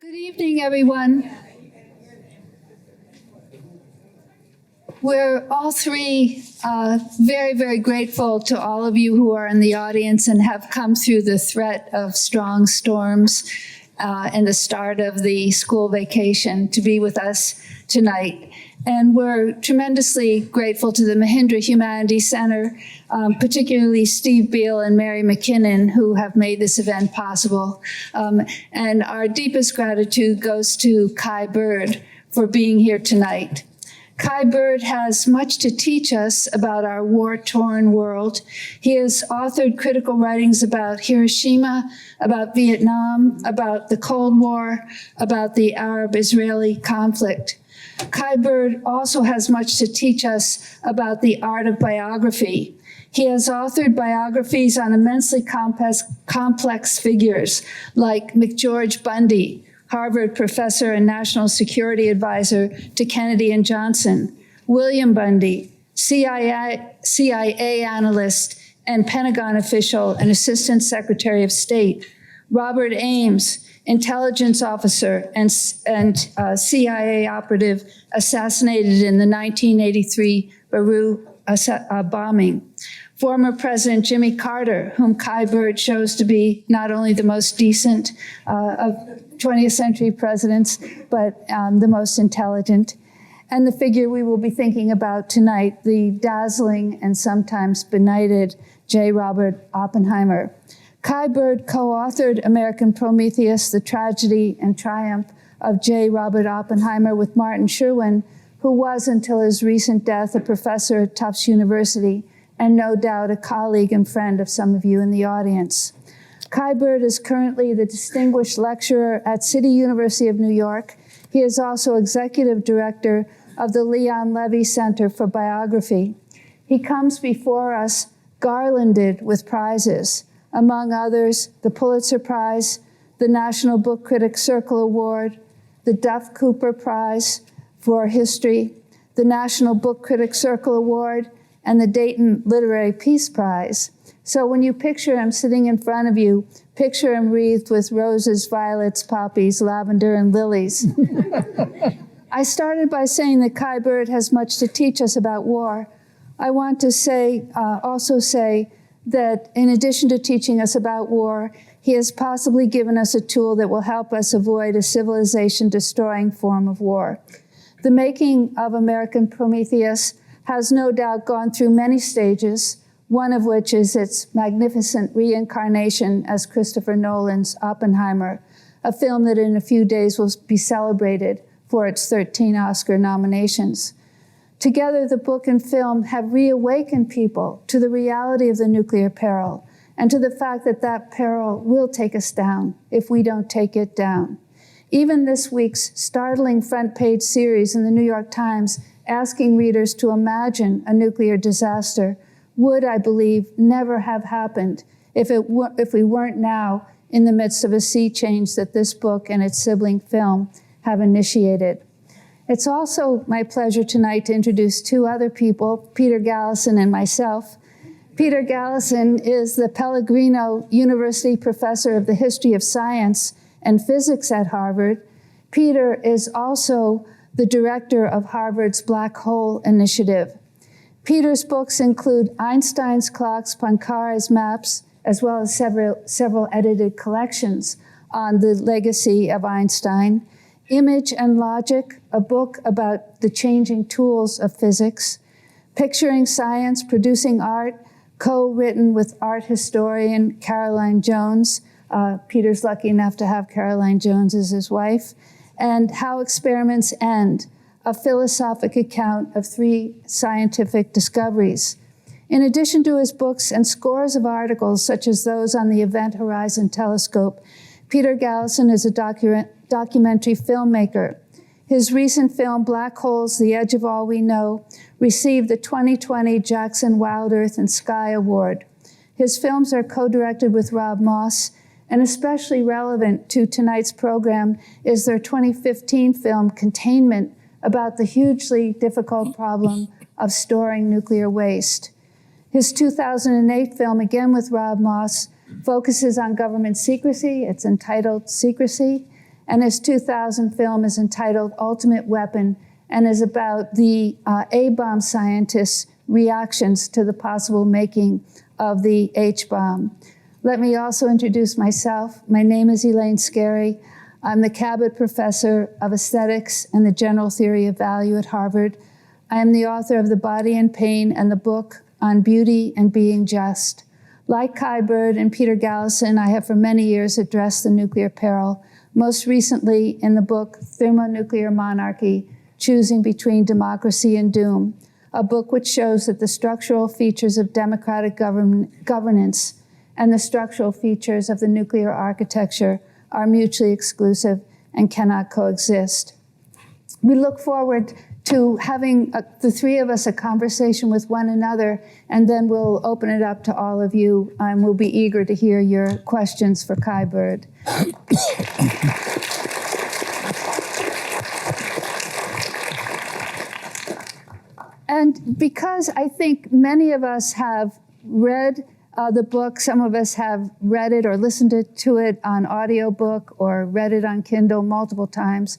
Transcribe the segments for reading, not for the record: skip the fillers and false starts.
Good evening, everyone. We're all three very, very grateful to all of you who are in the audience and have come through the threat of strong storms and the start of the school vacation to be with us tonight. And we're tremendously grateful to the Mahindra Humanities Center, particularly Steve Beal and Mary McKinnon, who have made this event possible. And our deepest gratitude goes to Kai Bird for being here tonight. Kai Bird has much to teach us about our war-torn world. He has authored critical writings about Hiroshima, about Vietnam, about the Cold War, about the Arab-Israeli conflict. Kai Bird also has much to teach us about the art of biography. He has authored biographies on immensely complex figures like McGeorge Bundy, Harvard professor and national security advisor to Kennedy and Johnson, William Bundy, CIA analyst and Pentagon official and assistant secretary of state, Robert Ames, intelligence officer and CIA operative assassinated in the 1983 Beirut bombing. Former President Jimmy Carter, whom Kai Bird shows to be not only the most decent of 20th century presidents, but the most intelligent. And the figure we will be thinking about tonight, the dazzling and sometimes benighted J. Robert Oppenheimer. Kai Bird co-authored American Prometheus, The Tragedy and Triumph of J. Robert Oppenheimer with Martin Sherwin, who was, until his recent death, a professor at Tufts University, and no doubt a colleague and friend of some of you in the audience. Kai Bird is currently the distinguished lecturer at City University of New York. He is also executive director of the Leon Levy Center for Biography. He comes before us garlanded with prizes, among others, the Pulitzer Prize, the National Book Critics Circle Award, the Duff Cooper Prize for History, the National Book Critics Circle Award, and the Dayton Literary Peace Prize. So when you picture him sitting in front of you, picture him wreathed with roses, violets, poppies, lavender, and lilies. I started by saying that Kai Bird has much to teach us about war. I want to also say that in addition to teaching us about war, he has possibly given us a tool that will help us avoid a civilization-destroying form of war. The making of American Prometheus has no doubt gone through many stages, one of which is its magnificent reincarnation as Christopher Nolan's Oppenheimer, a film that in a few days will be celebrated for its 13 Oscar nominations. Together, the book and film have reawakened people to the reality of the nuclear peril and to the fact that that peril will take us down if we don't take it down. Even this week's startling front-page series in the New York Times asking readers to imagine a nuclear disaster would, I believe, never have happened if we weren't now in the midst of a sea change that this book and its sibling film have initiated. It's also my pleasure tonight to introduce two other people, Peter Galison and myself. Peter Galison is the Pellegrino University Professor of the History of Science and Physics at Harvard. Peter is also the director of Harvard's Black Hole Initiative. Peter's books include Einstein's Clocks, Poincaré's Maps, as well as several edited collections on the legacy of Einstein. Image and Logic, a book about the changing tools of physics. Picturing Science, Producing Art, co-written with art historian Caroline Jones. Peter's lucky enough to have Caroline Jones as his wife. And How Experiments End, a philosophic account of 3 scientific discoveries. In addition to his books and scores of articles, such as those on the Event Horizon Telescope, Peter Galison is a documentary filmmaker. His recent film, Black Holes, The Edge of All We Know, received the 2020 Jackson Wild Earth and Sky Award. His films are co-directed with Rob Moss, and especially relevant to tonight's program is their 2015 film, Containment, about the hugely difficult problem of storing nuclear waste. His 2008 film, again with Rob Moss, focuses on government secrecy. It's entitled Secrecy. and his 2000 film is entitled Ultimate Weapon and is about the A-bomb scientists' reactions to the possible making of the H-bomb. Let me also introduce myself. My name is Elaine Scarry. I'm the Cabot Professor of Aesthetics and the General Theory of Value at Harvard. I am the author of The Body and Pain and the book on Beauty and Being Just. Like Kai Bird and Peter Galison, I have for many years addressed the nuclear peril, most recently in the book Thermonuclear Monarchy, Choosing Between Democracy and Doom, a book which shows that the structural features of democratic governance and the structural features of the nuclear architecture are mutually exclusive and cannot coexist. We look forward to having the three of us a conversation with one another, and then we'll open it up to all of you, and we'll be eager to hear your questions for Kai Bird. And because I think many of us have read the book, some of us have read it or listened to it on audiobook or read it on Kindle multiple times,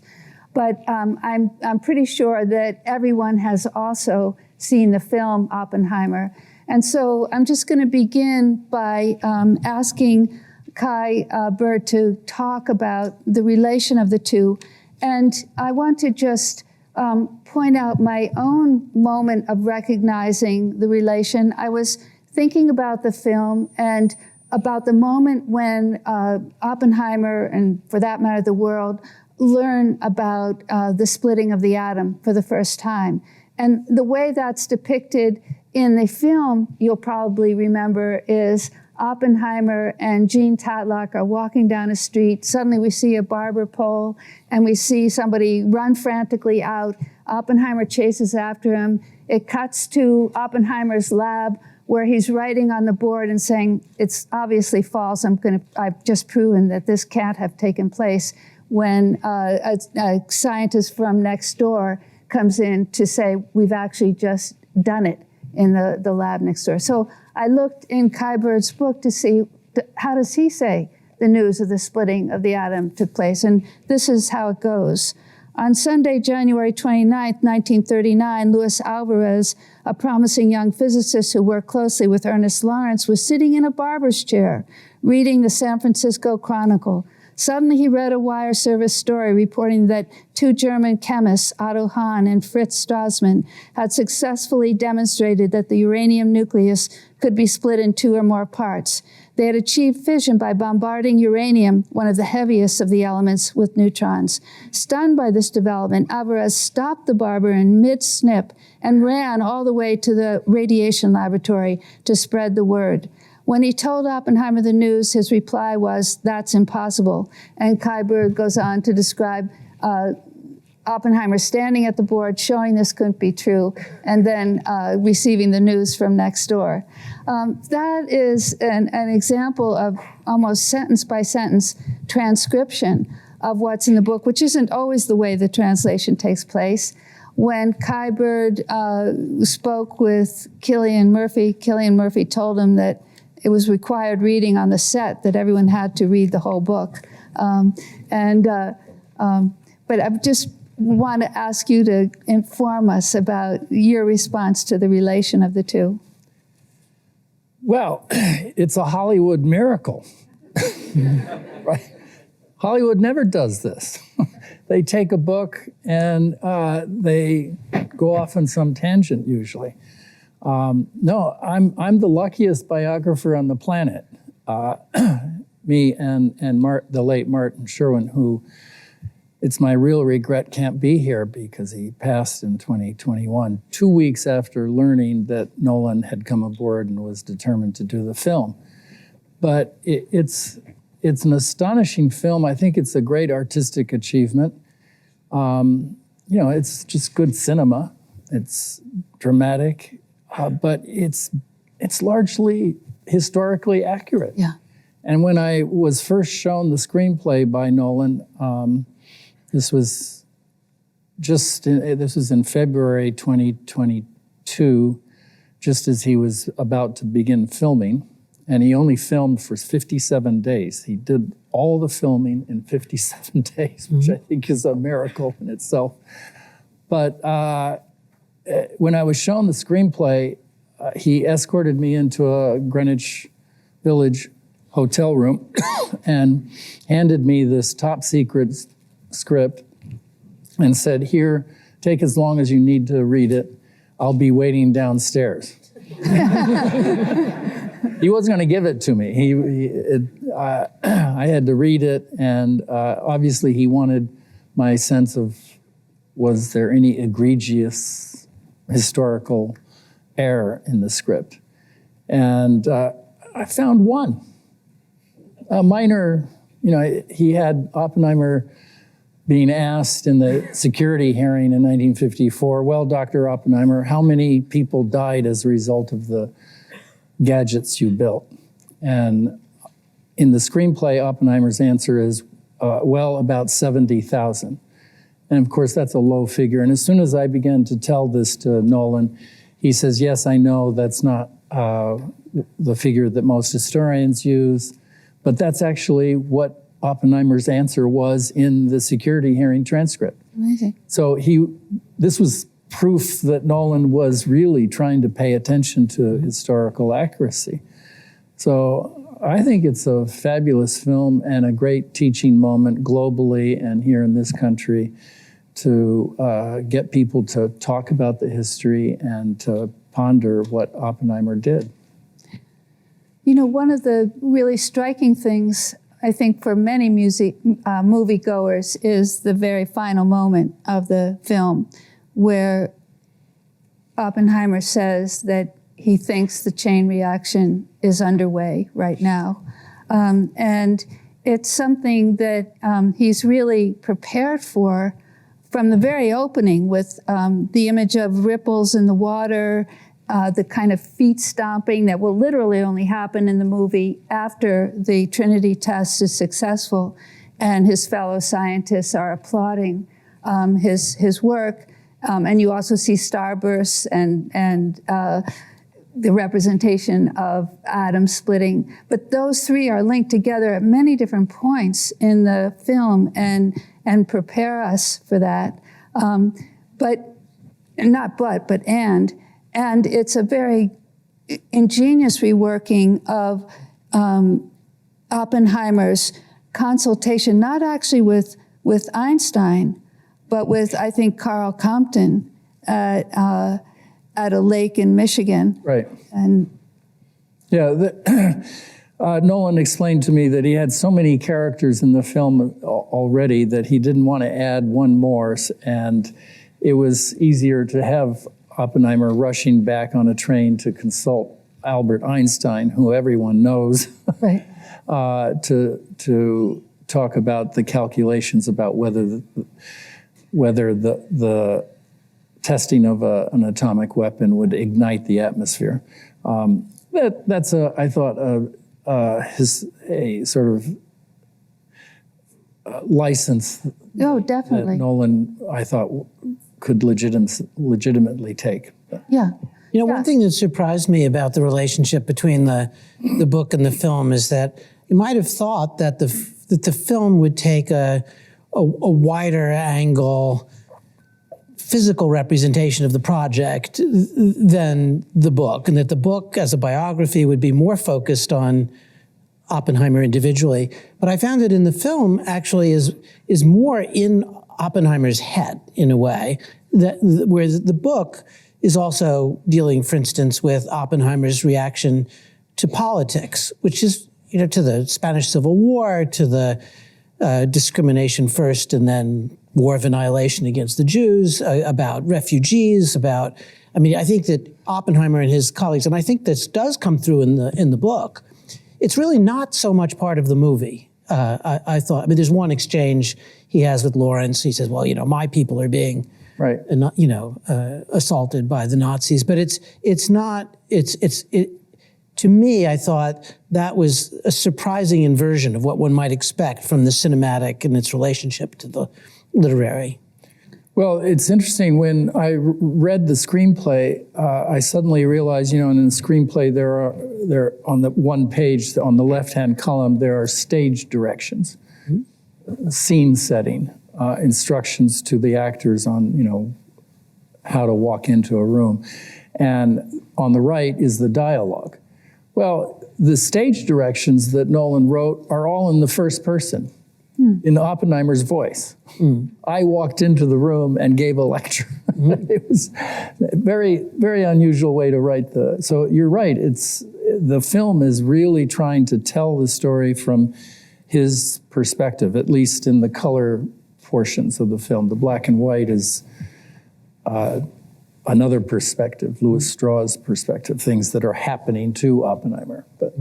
but I'm pretty sure that everyone has also seen the film Oppenheimer. And so I'm just going to begin by asking Kai Bird to talk about the relation of the two. And I want to just point out my own moment of recognizing the relation. I was thinking about the film and about the moment when Oppenheimer, and for that matter, the world, learn about the splitting of the atom for the first time. And the way that's depicted in the film, you'll probably remember, is Oppenheimer and Jean Tatlock are walking down a street. Suddenly we see a barber pole, and we see somebody run frantically out. Oppenheimer chases after him. It cuts to Oppenheimer's lab, where he's writing on the board and saying, it's obviously false. I've just proven that this can't have taken place, when a scientist from next door comes in to say, we've actually just done it in the lab next door. So I looked in Kai Bird's book to see, how does he say the news of the splitting of the atom took place? And this is how it goes. On Sunday, January 29th, 1939, Luis Alvarez, a promising young physicist who worked closely with Ernest Lawrence, was sitting in a barber's chair, reading the San Francisco Chronicle. Suddenly, he read a wire service story reporting that two German chemists, Otto Hahn and Fritz Strassmann, had successfully demonstrated that the uranium nucleus could be split in two or more parts. They had achieved fission by bombarding uranium, one of the heaviest of the elements, with neutrons. Stunned by this development, Alvarez stopped the barber in mid-snip and ran all the way to the radiation laboratory to spread the word. When he told Oppenheimer the news, his reply was, "That's impossible." And Kai Bird goes on to describe Oppenheimer standing at the board, showing this couldn't be true, and then receiving the news from next door. That is an example of almost sentence-by-sentence transcription of what's in the book, which isn't always the way the translation takes place. When Kai Bird spoke with Cillian Murphy told him that it was required reading on the set, that everyone had to read the whole book. But I just want to ask you to inform us about your response to the relation of the two. Well, it's a Hollywood miracle, right? Hollywood never does this. They take a book and they go off on some tangent usually. No, I'm the luckiest biographer on the planet. Me and the late Martin Sherwin, who it's my real regret can't be here because he passed in 2021, 2 weeks after learning that Nolan had come aboard and was determined to do the film. But it's an astonishing film. I think it's a great artistic achievement. It's just good cinema. It's dramatic. But it's largely historically accurate. Yeah. And when I was first shown the screenplay by Nolan, this was in February 2022, just as he was about to begin filming, and he only filmed for 57 days. He did all the filming in 57 days, which I think is a miracle in itself. But when I was shown the screenplay, he escorted me into a Greenwich Village hotel room and handed me this top secret script and said, "Here, take as long as you need to read it. I'll be waiting downstairs." He wasn't going to give it to me. I had to read it, and obviously he wanted my sense of, was there any egregious historical error in the script? And I found one. A minor, he had Oppenheimer being asked in the security hearing in 1954, "Well, Dr. Oppenheimer, how many people died as a result of the gadgets you built?" And in the screenplay, Oppenheimer's answer is, well, about 70,000. And of course, that's a low figure. And as soon as I began to tell this to Nolan, he says, "Yes, I know that's not the figure that most historians use, but that's actually what Oppenheimer's answer was in the security hearing transcript." Amazing. So this was proof that Nolan was really trying to pay attention to historical accuracy. So I think it's a fabulous film and a great teaching moment globally and here in this country to get people to talk about the history and to ponder what Oppenheimer did. One of the really striking things, I think, for many moviegoers is the very final moment of the film where Oppenheimer says that he thinks the chain reaction is underway right now. And it's something that he's really prepared for from the very opening with the image of ripples in the water, the kind of feet stomping that will literally only happen in the movie after the Trinity test is successful and his fellow scientists are applauding his work. And you also see starbursts and the representation of atoms splitting. But those three are linked together at many different points in the film and prepare us for that. And it's a very ingenious reworking of Oppenheimer's consultation, not actually with Einstein, but with, I think, Carl Compton at a lake in Michigan. Right. And yeah, Nolan explained to me that he had so many characters in the film already that he didn't want to add one more, and it was easier to have Oppenheimer rushing back on a train to consult Albert Einstein, who everyone knows, right. to talk about the calculations about whether the testing of an atomic weapon would ignite the atmosphere. That's I thought a sort of license. Oh, definitely. That Nolan, I thought, could legitimately take. Yeah. One thing that surprised me about the relationship between the book and the film is that you might have thought that the film would take a wider angle physical representation of the project than the book, and that the book as a biography would be more focused on Oppenheimer individually. But I found that in the film actually is more in Oppenheimer's head in a way, whereas the book is also dealing, for instance, with Oppenheimer's reaction to politics, which is, to the Spanish Civil War, to the discrimination first and then war of annihilation against the Jews, about refugees, I think that Oppenheimer and his colleagues, and I think this does come through in the book, it's really not so much part of the movie. I thought, there's one exchange he has with Lawrence. He says, well, my people are being right, assaulted by the Nazis, but it's not. To me, I thought that was a surprising inversion of what one might expect from the cinematic and its relationship to the literary. Well, it's interesting. When I read the screenplay, I suddenly realized, in the screenplay there on the one page on the left-hand column there are stage directions, scene setting, instructions to the actors on how to walk into a room, and on the right is the dialogue. Well, the stage directions that Nolan wrote are all in the first person. In Oppenheimer's voice. I walked into the room and gave a lecture. It was a very, very unusual way to write so you're right, the film is really trying to tell the story from his perspective, at least in the color portions of the film. The black and white is another perspective, Louis Strauss's perspective, things that are happening to Oppenheimer. But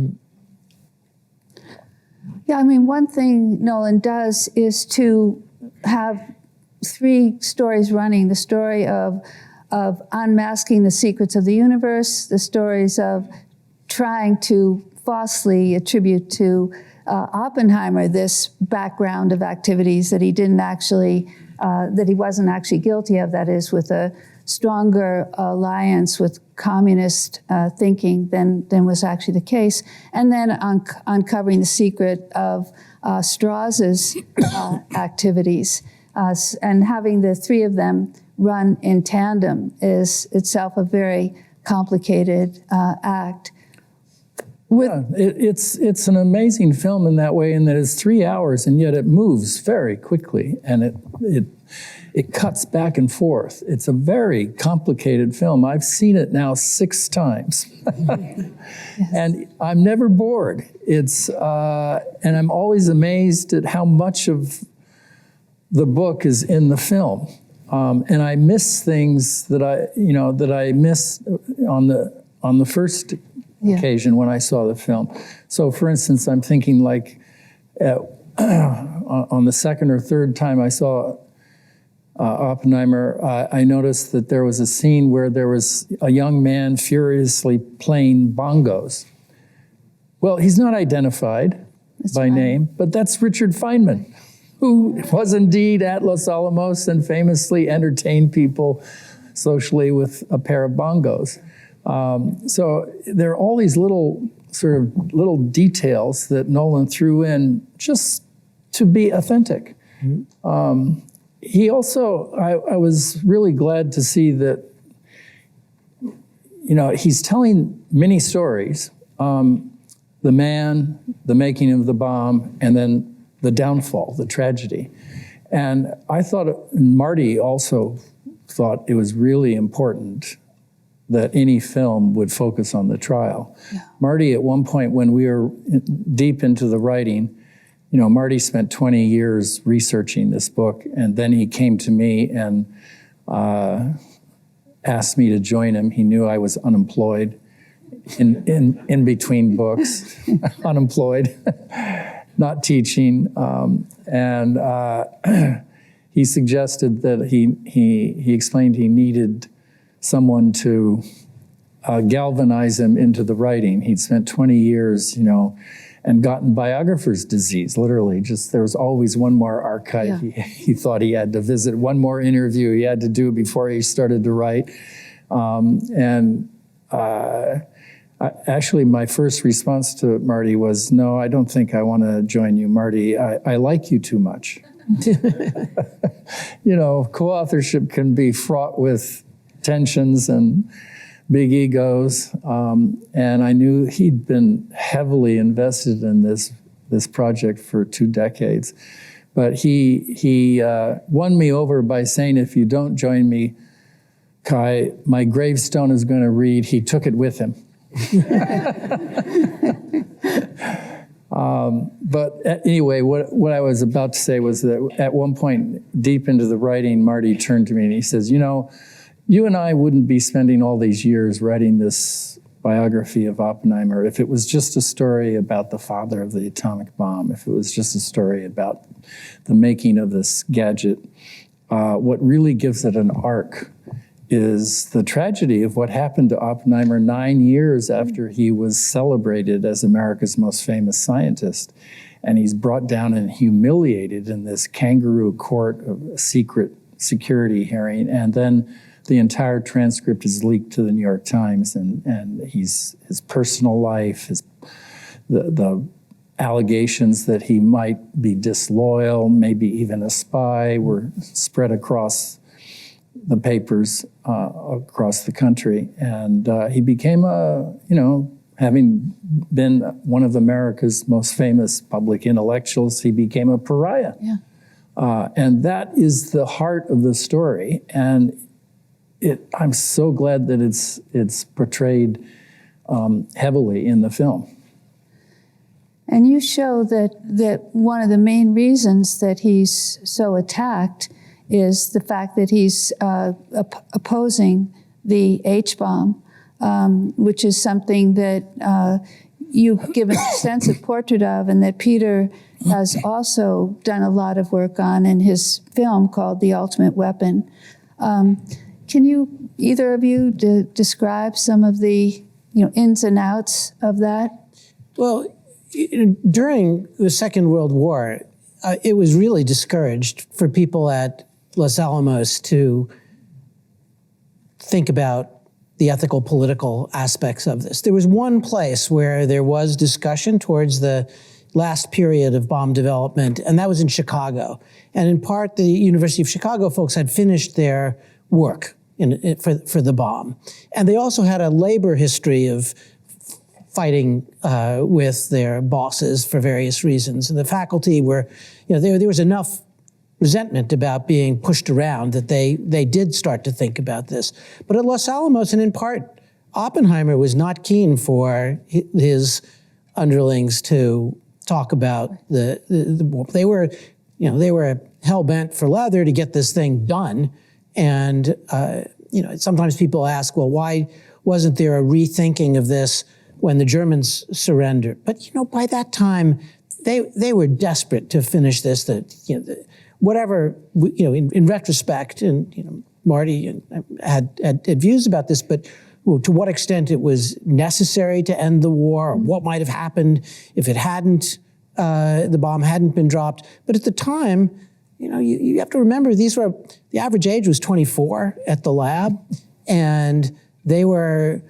Yeah, one thing Nolan does is to have three stories running: the story of unmasking the secrets of the universe, the stories of trying to falsely attribute to Oppenheimer this background of activities that he wasn't actually guilty of, that is, with a stronger alliance with communist thinking than was actually the case, and then uncovering the secret of Strauss's activities. And having the three of them run in tandem is itself a very complicated act. It's an amazing film in that way, in that it's 3 hours, and yet it moves very quickly, and it cuts back and forth. It's a very complicated film. I've seen it now 6 times, yes. And I'm never bored. And I'm always amazed at how much of the book is in the film, and I miss things that I missed on the first occasion when I saw the film. So, for instance, I'm thinking on the second or third time I saw Oppenheimer, I noticed that there was a scene where there was a young man furiously playing bongos. Well, he's not identified by name, but that's Richard Feynman, who was indeed at Los Alamos and famously entertained people socially with a pair of bongos. So there are all these little details that Nolan threw in just to be authentic. He also, I was really glad to see that, he's telling many stories. The man, the making of the bomb, and then the downfall, the tragedy. And I thought, Marty also thought it was really important that any film would focus on the trial. Yeah. Marty, at one point when we were deep into the writing, Marty spent 20 years researching this book, and then he came to me and asked me to join him. He knew I was unemployed in between books, unemployed, not teaching, and he suggested that he explained he needed someone to galvanize him into the writing. He'd spent 20 years, and gotten biographer's disease, literally. Just there was always one more archive he thought he had to visit, one more interview he had to do before he started to write. Actually, my first response to Marty was, no, I don't think I want to join you, Marty. I like you too much. Co-authorship can be fraught with tensions and big egos, and I knew he'd been heavily invested in this project for 2 decades. But he won me over by saying, if you don't join me, Kai, my gravestone is going to read, he took it with him. But anyway, what I was about to say was that at one point, deep into the writing, Marty turned to me and he says, you and I wouldn't be spending all these years writing this biography of Oppenheimer if it was just a story about the father of the atomic bomb, if it was just a story about the making of this gadget. What really gives it an arc is the tragedy of what happened to Oppenheimer 9 years after he was celebrated as America's most famous scientist. And he's brought down and humiliated in this kangaroo court of secret security hearing, and then the entire transcript is leaked to the New York Times, and his personal life, the allegations that he might be disloyal, maybe even a spy, were spread across the papers across the country. And he became having been one of America's most famous public intellectuals, he became a pariah. Yeah. And that is the heart of the story. And I'm so glad that it's portrayed heavily in the film. And you show that one of the main reasons that he's so attacked is the fact that he's opposing the H-bomb, which is something that you've given an extensive portrait of, and that Peter has also done a lot of work on in his film called The Ultimate Weapon. Can you, either of you, describe some of the ins and outs of that? Well, during the Second World War, it was really discouraged for people at Los Alamos to think about the ethical, political aspects of this. There was one place where there was discussion towards the last period of bomb development, and that was in Chicago. And in part, the University of Chicago folks had finished their work for the bomb. And they also had a labor history of fighting with their bosses for various reasons. And the faculty were, there was enough resentment about being pushed around that they did start to think about this. But at Los Alamos, and in part, Oppenheimer was not keen for his underlings to talk about the war. They were hell-bent for leather to get this thing done. And, sometimes people ask, well, why wasn't there a rethinking of this when the Germans surrendered? But, by that time, they were desperate to finish this. Whatever, in retrospect, and, Marty had views about this, but to what extent it was necessary to end the war, or what might have happened if it hadn't, the bomb hadn't been dropped. But at the time, you have to remember the average age was 24 at the lab, and they were,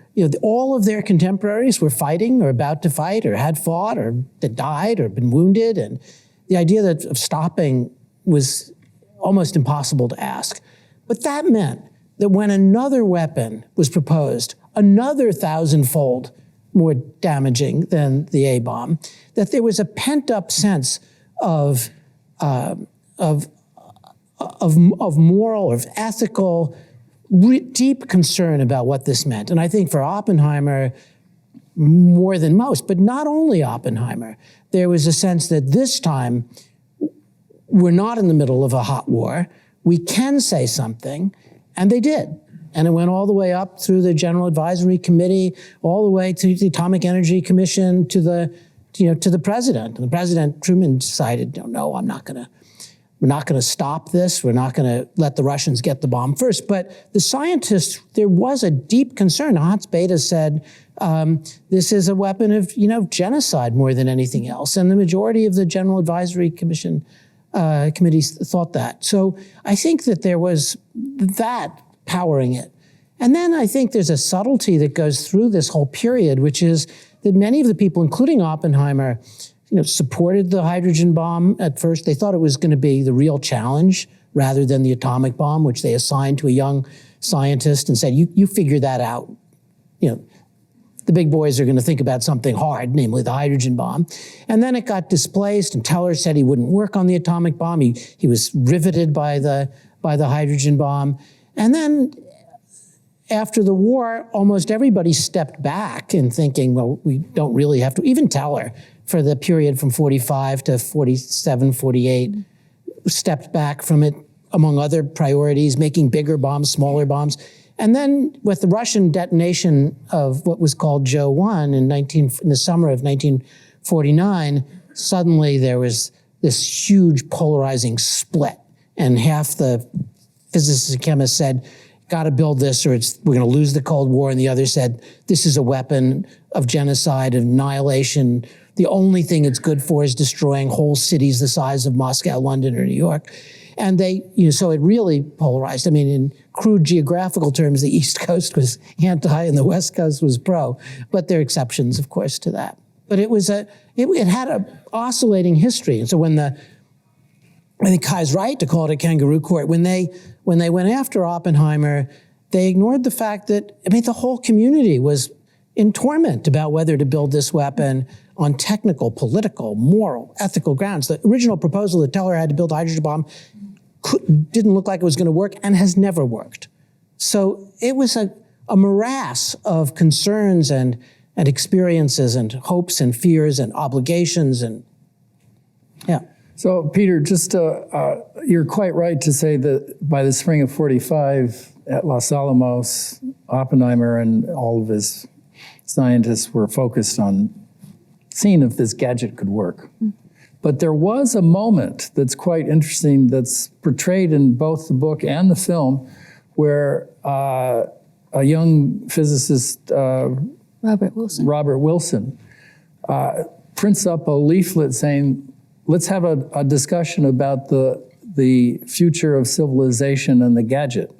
all of their contemporaries were fighting or about to fight or had fought or that died or been wounded. And the idea of stopping was almost impossible to ask. But that meant that when another weapon was proposed, another 1,000-fold more damaging than the A-bomb, that there was a pent-up sense of moral, of ethical, deep concern about what this meant. And I think for Oppenheimer, more than most, but not only Oppenheimer, there was a sense that this time we're not in the middle of a hot war. We can say something, and they did. And it went all the way up through the General Advisory Committee, all the way to the Atomic Energy Commission, to the president. And the president, Truman, decided, no, we're not going to stop this. We're not going to let the Russians get the bomb first. But the scientists, there was a deep concern. Hans Bethe said, this is a weapon of, genocide more than anything else. And the majority of the General Advisory Commission committees thought that. So I think that there was that powering it. And then I think there's a subtlety that goes through this whole period, which is that many of the people, including Oppenheimer, supported the hydrogen bomb at first. They thought it was going to be the real challenge rather than the atomic bomb, which they assigned to a young scientist and said, you figure that out. The big boys are going to think about something hard, namely the hydrogen bomb. And then it got displaced, and Teller said he wouldn't work on the atomic bomb. He was riveted by the hydrogen bomb. And then after the war, almost everybody stepped back in thinking, well, we don't really have to, even Teller, for the period from 45 to 47, 48, stepped back from it, among other priorities, making bigger bombs, smaller bombs. And then with the Russian detonation of what was called Joe 1 in the summer of 1949, suddenly there was this huge polarizing split. And half the physicists and chemists said, got to build this or we're going to lose the Cold War. And the other said, this is a weapon of genocide, of annihilation. The only thing it's good for is destroying whole cities the size of Moscow, London, or New York. And so it really polarized. I mean, in crude geographical terms, the East Coast was anti and the West Coast was pro. But there are exceptions, of course, to that. But it had an oscillating history. And so I think Kai's right to call it a kangaroo court. When they went after Oppenheimer, they ignored the fact that, the whole community was in torment about whether to build this weapon on technical, political, moral, ethical grounds. The original proposal that Teller had to build a hydrogen bomb didn't look like it was going to work and has never worked. So it was a morass of concerns and experiences and hopes and fears and obligations and, yeah. So, Peter, just you're quite right to say that by the spring of 45 at Los Alamos, Oppenheimer and all of his scientists were focused on seeing if this gadget could work. But there was a moment that's quite interesting that's portrayed in both the book and the film where a young physicist, Robert Wilson, prints up a leaflet saying, let's have a discussion about the future of civilization and the gadget.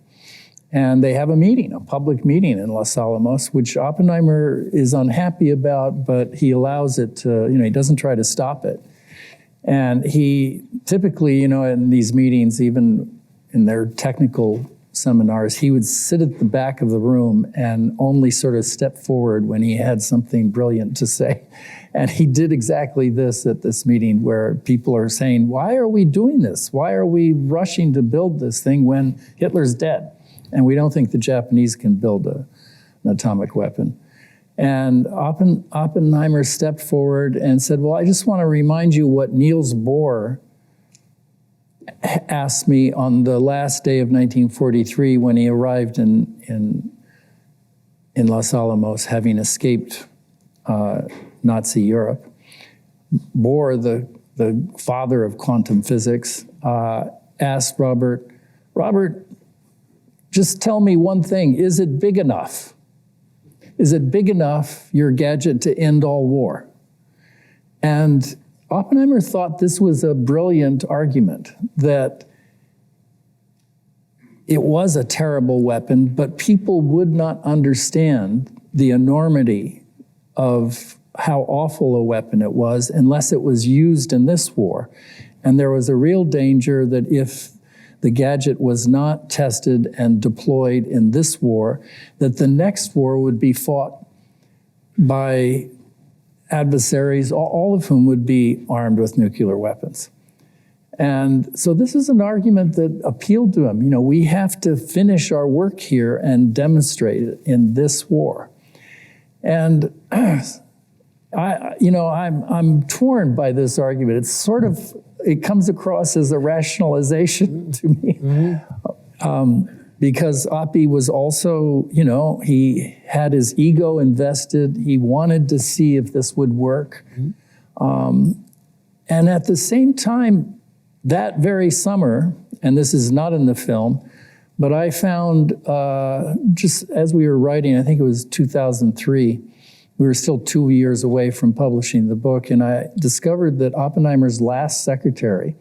And they have a public meeting in Los Alamos, which Oppenheimer is unhappy about, but he allows it to, he doesn't try to stop it. And he typically, in these meetings, even in their technical seminars, he would sit at the back of the room and only sort of step forward when he had something brilliant to say. And he did exactly this at this meeting where people are saying, why are we doing this? Why are we rushing to build this thing when Hitler's dead? And we don't think the Japanese can build an atomic weapon. And Oppenheimer stepped forward and said, well, I just want to remind you what Niels Bohr asked me on the last day of 1943 when he arrived in Los Alamos, having escaped Nazi Europe. Bohr, the father of quantum physics, asked Robert, just tell me one thing, is it big enough? Is it big enough, your gadget, to end all war? And Oppenheimer thought this was a brilliant argument, that it was a terrible weapon, but people would not understand the enormity of how awful a weapon it was unless it was used in this war. And there was a real danger that if the gadget was not tested and deployed in this war, that the next war would be fought by adversaries, all of whom would be armed with nuclear weapons. And so this is an argument that appealed to him. We have to finish our work here and demonstrate it in this war. And I'm torn by this argument. It's sort of, it comes across as a rationalization to me. Because Oppie was also, he had his ego invested. He wanted to see if this would work. And at the same time, that very summer, and this is not in the film, but I found, just as we were writing, I think it was 2003, we were still 2 years away from publishing the book, and I discovered that Oppenheimer's last secretary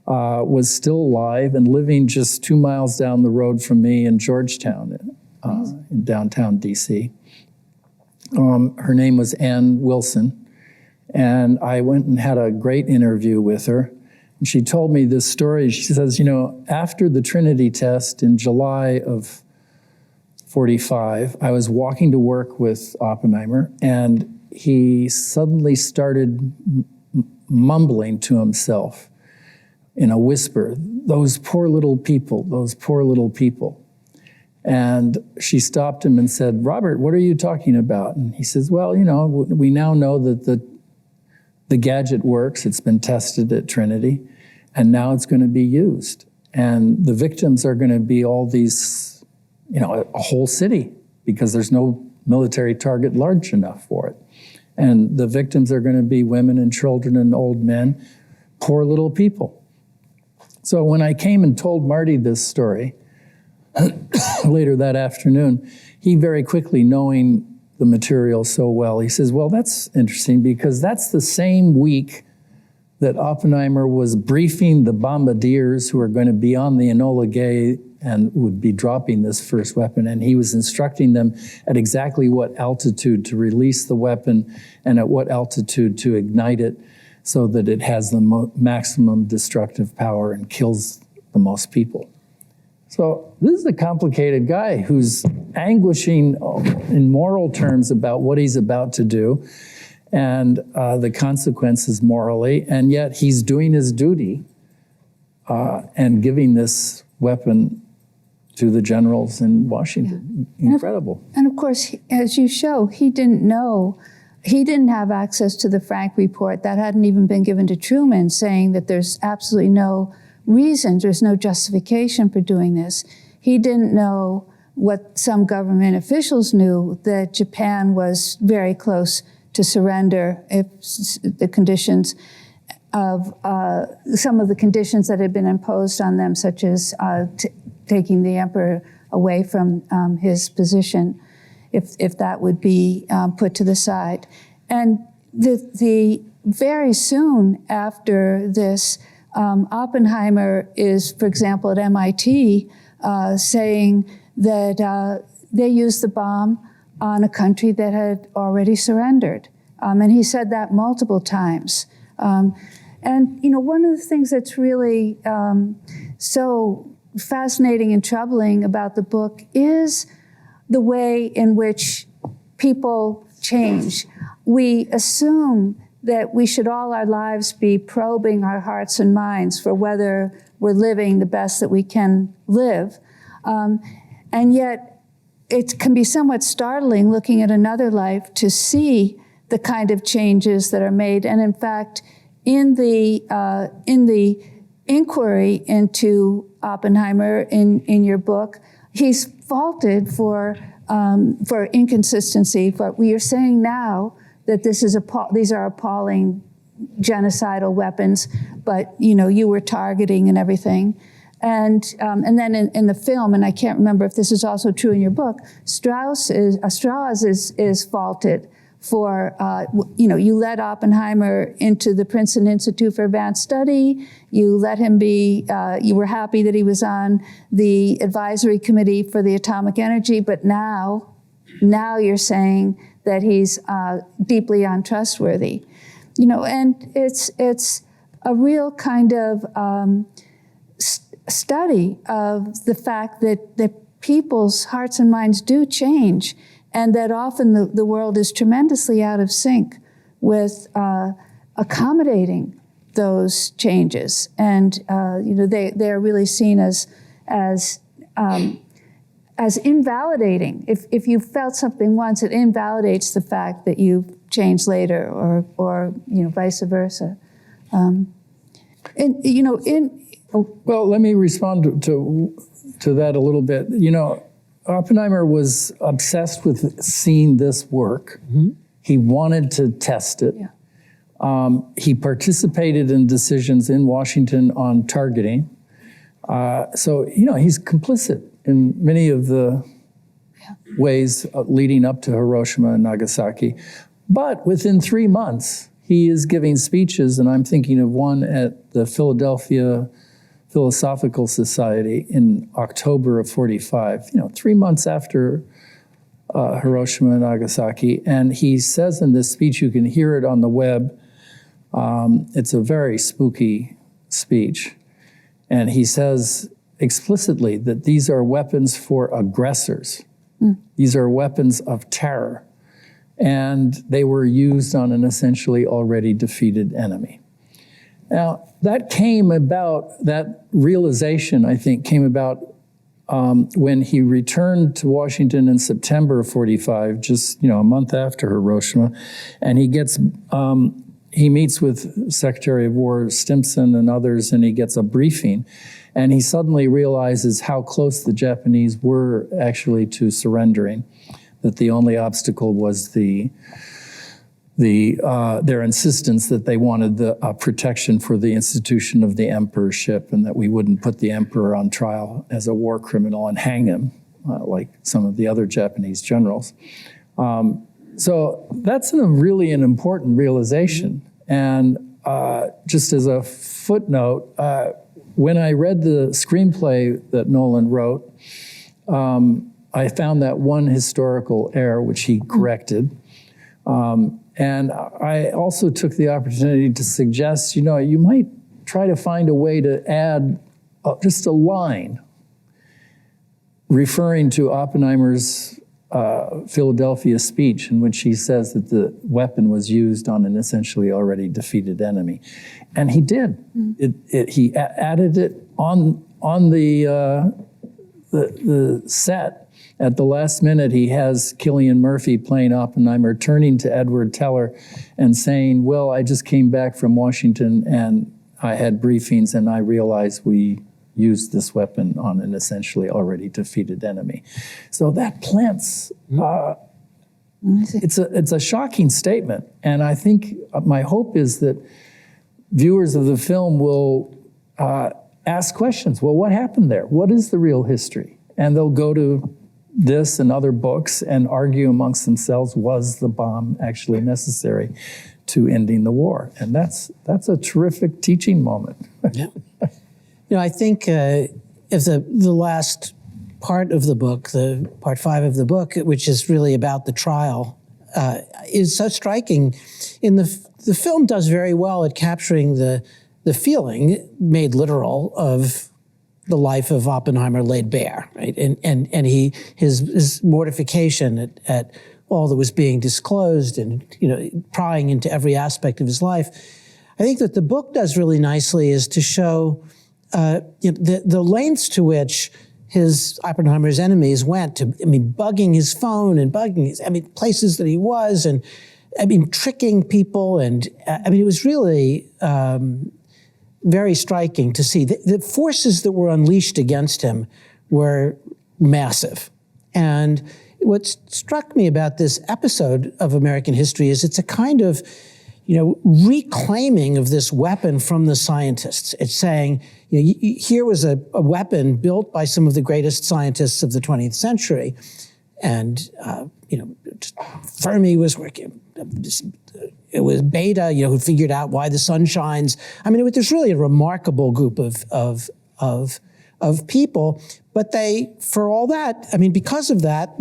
was still alive and living just 2 miles down the road from me in Georgetown, in downtown DC. Her name was Ann Wilson, and I went and had a great interview with her. And she told me this story. She says, after the Trinity test in July of 45, I was walking to work with Oppenheimer, and he suddenly started mumbling to himself in a whisper, those poor little people, those poor little people. And she stopped him and said, Robert, what are you talking about? And he says, well, we now know that the gadget works. It's been tested at Trinity, and now it's going to be used. And the victims are going to be all these, a whole city, because there's no military target large enough for it. And the victims are going to be women and children and old men, poor little people. So when I came and told Marty this story later that afternoon, he very quickly, knowing the material so well, he says, well, that's interesting because that's the same week that Oppenheimer was briefing the bombardiers who are going to be on the Enola Gay and would be dropping this first weapon, and he was instructing them at exactly what altitude to release the weapon and at what altitude to ignite it so that it has the maximum destructive power and kills the most people. So this is a complicated guy who's anguishing in moral terms about what he's about to do and the consequences morally, and yet he's doing his duty and giving this weapon to the generals in Washington. Yeah. Incredible. And of course, as you show, he didn't know, he didn't have access to the Frank report that hadn't even been given to Truman, saying that there's absolutely no reasons, there's no justification for doing this. He didn't know what some government officials knew, that Japan was very close to surrender if the conditions of some of the conditions that had been imposed on them, such as taking the emperor away from his position, if that would be put to the side. And the very soon after this, Oppenheimer is, for example, at MIT, saying that they used the bomb on a country that had already surrendered. And he said that multiple times. And, you know, one of the things that's really so fascinating and troubling about the book is the way in which people change. We assume that we should all our lives be probing our hearts and minds for whether we're living the best that we can live. And yet it can be somewhat startling looking at another life to see the kind of changes that are made. And in fact, in the inquiry into Oppenheimer in your book, he's faulted for inconsistency. But we are saying now that these are appalling genocidal weapons, but you know, you were targeting and everything. And then in the film, and I can't remember if this is also true in your book, Strauss is faulted for, you know, you led Oppenheimer into the Princeton Institute for Advanced Study. You let him be, you were happy that he was on the advisory committee for the atomic energy, but now you're saying that he's deeply untrustworthy. You know, and it's a real kind of study of the fact that people's hearts and minds do change, and that often the world is tremendously out of sync with accommodating those changes. And you know, they are really seen as invalidating. If you felt something once, it invalidates the fact that you've changed later, or you know, vice versa. And you know, well, let me respond to that a little bit. You know, Oppenheimer was obsessed with seeing this work. Mm-hmm. He wanted to test it. Yeah. He participated in decisions in Washington on targeting. So, you know, he's complicit in many of the ways leading up to Hiroshima and Nagasaki. But within 3 months, he is giving speeches, and I'm thinking of one at the Philadelphia Philosophical Society in October of 45, you know, 3 months after Hiroshima and Nagasaki. And he says in this speech, you can hear it on the web, it's a very spooky speech. And he says explicitly that these are weapons for aggressors. Mm. These are weapons of terror. And they were used on an essentially already defeated enemy. Now, that realization, I think, came about when he returned to Washington in September of 45, just, you know, a month after Hiroshima, and he meets with Secretary of War Stimson and others, and he gets a briefing, and he suddenly realizes how close the Japanese were actually to surrendering, that the only obstacle was their insistence that they wanted the protection for the institution of the emperorship, and that we wouldn't put the emperor on trial as a war criminal and hang him like some of the other Japanese generals. So that's really an important realization. And just as a footnote, when I read the screenplay that Nolan wrote, I found that one historical error, which he corrected. And I also took the opportunity to suggest, you might try to find a way to add just a line referring to Oppenheimer's Philadelphia speech, in which he says that the weapon was used on an essentially already defeated enemy. And he did. He added it on the set. At the last minute, he has Cillian Murphy playing Oppenheimer turning to Edward Teller and saying, well, I just came back from Washington and I had briefings and I realized we used this weapon on an essentially already defeated enemy. So that plants, it's a shocking statement. And I think my hope is that viewers of the film will ask questions. Well, what happened there? What is the real history? And they'll go to this and other books and argue amongst themselves, was the bomb actually necessary to ending the war? And that's a terrific teaching moment. Yeah. I think if the last part of the book, the part 5 of the book, which is really about the trial, is so striking. The film does very well at capturing the feeling, made literal, of the life of Oppenheimer laid bare, right? And his mortification at all that was being disclosed and, prying into every aspect of his life. I think that the book does really nicely is to show the lengths to which Oppenheimer's enemies went to, bugging his phone and places that he was, and tricking people. And it was really very striking to see. The forces that were unleashed against him were massive. And what struck me about this episode of American history is it's a kind of, reclaiming of this weapon from the scientists. It's saying, here was a weapon built by some of the greatest scientists of the 20th century. And, Fermi was working. It was Beta, who figured out why the sun shines. There's really a remarkable group of people. But they, for all that, because of that,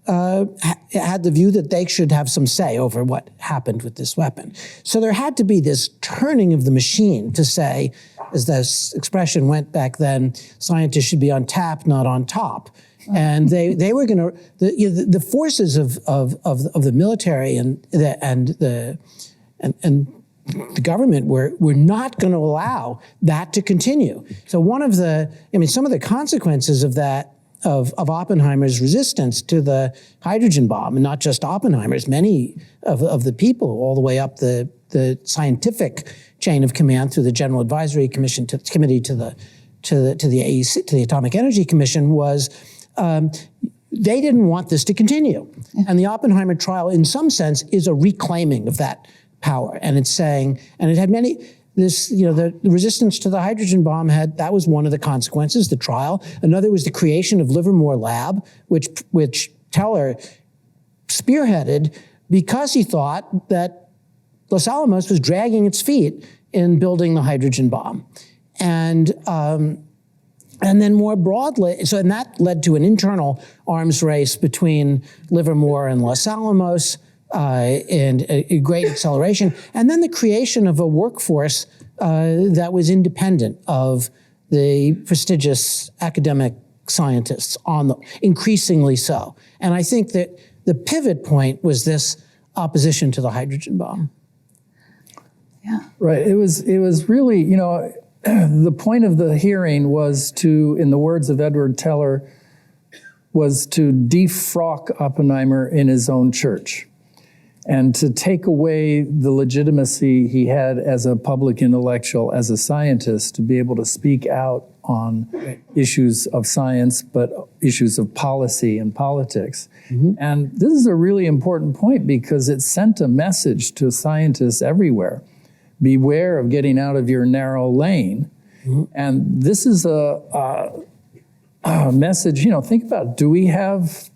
had the view that they should have some say over what happened with this weapon. So there had to be this turning of the machine to say, as this expression went back then, scientists should be on tap, not on top. And they were going to, the forces of the military and the government were not going to allow that to continue. So some of the consequences of that, of Oppenheimer's resistance to the hydrogen bomb, and not just Oppenheimer's, many of the people all the way up the scientific chain of command through the General Advisory Commission Committee to the AEC, to the Atomic Energy Commission, was they didn't want this to continue. And the Oppenheimer trial, in some sense, is a reclaiming of that power. And it's saying, and it had the resistance to the hydrogen bomb that was one of the consequences, the trial. Another was the creation of Livermore Lab, which Teller spearheaded because he thought that Los Alamos was dragging its feet in building the hydrogen bomb. And then more broadly, and that led to an internal arms race between Livermore and Los Alamos, and a great acceleration. And then the creation of a workforce that was independent of the prestigious academic scientists, increasingly so. And I think that the pivot point was this opposition to the hydrogen bomb. Yeah. Right. It was really, the point of the hearing was to, in the words of Edward Teller, was to defrock Oppenheimer in his own church and to take away the legitimacy he had as a public intellectual, as a scientist, to be able to speak out on issues of science, but issues of policy and politics. Mm-hmm. And this is a really important point because it sent a message to scientists everywhere. Beware of getting out of your narrow lane. Mm-hmm. And this is a message, think about, do we have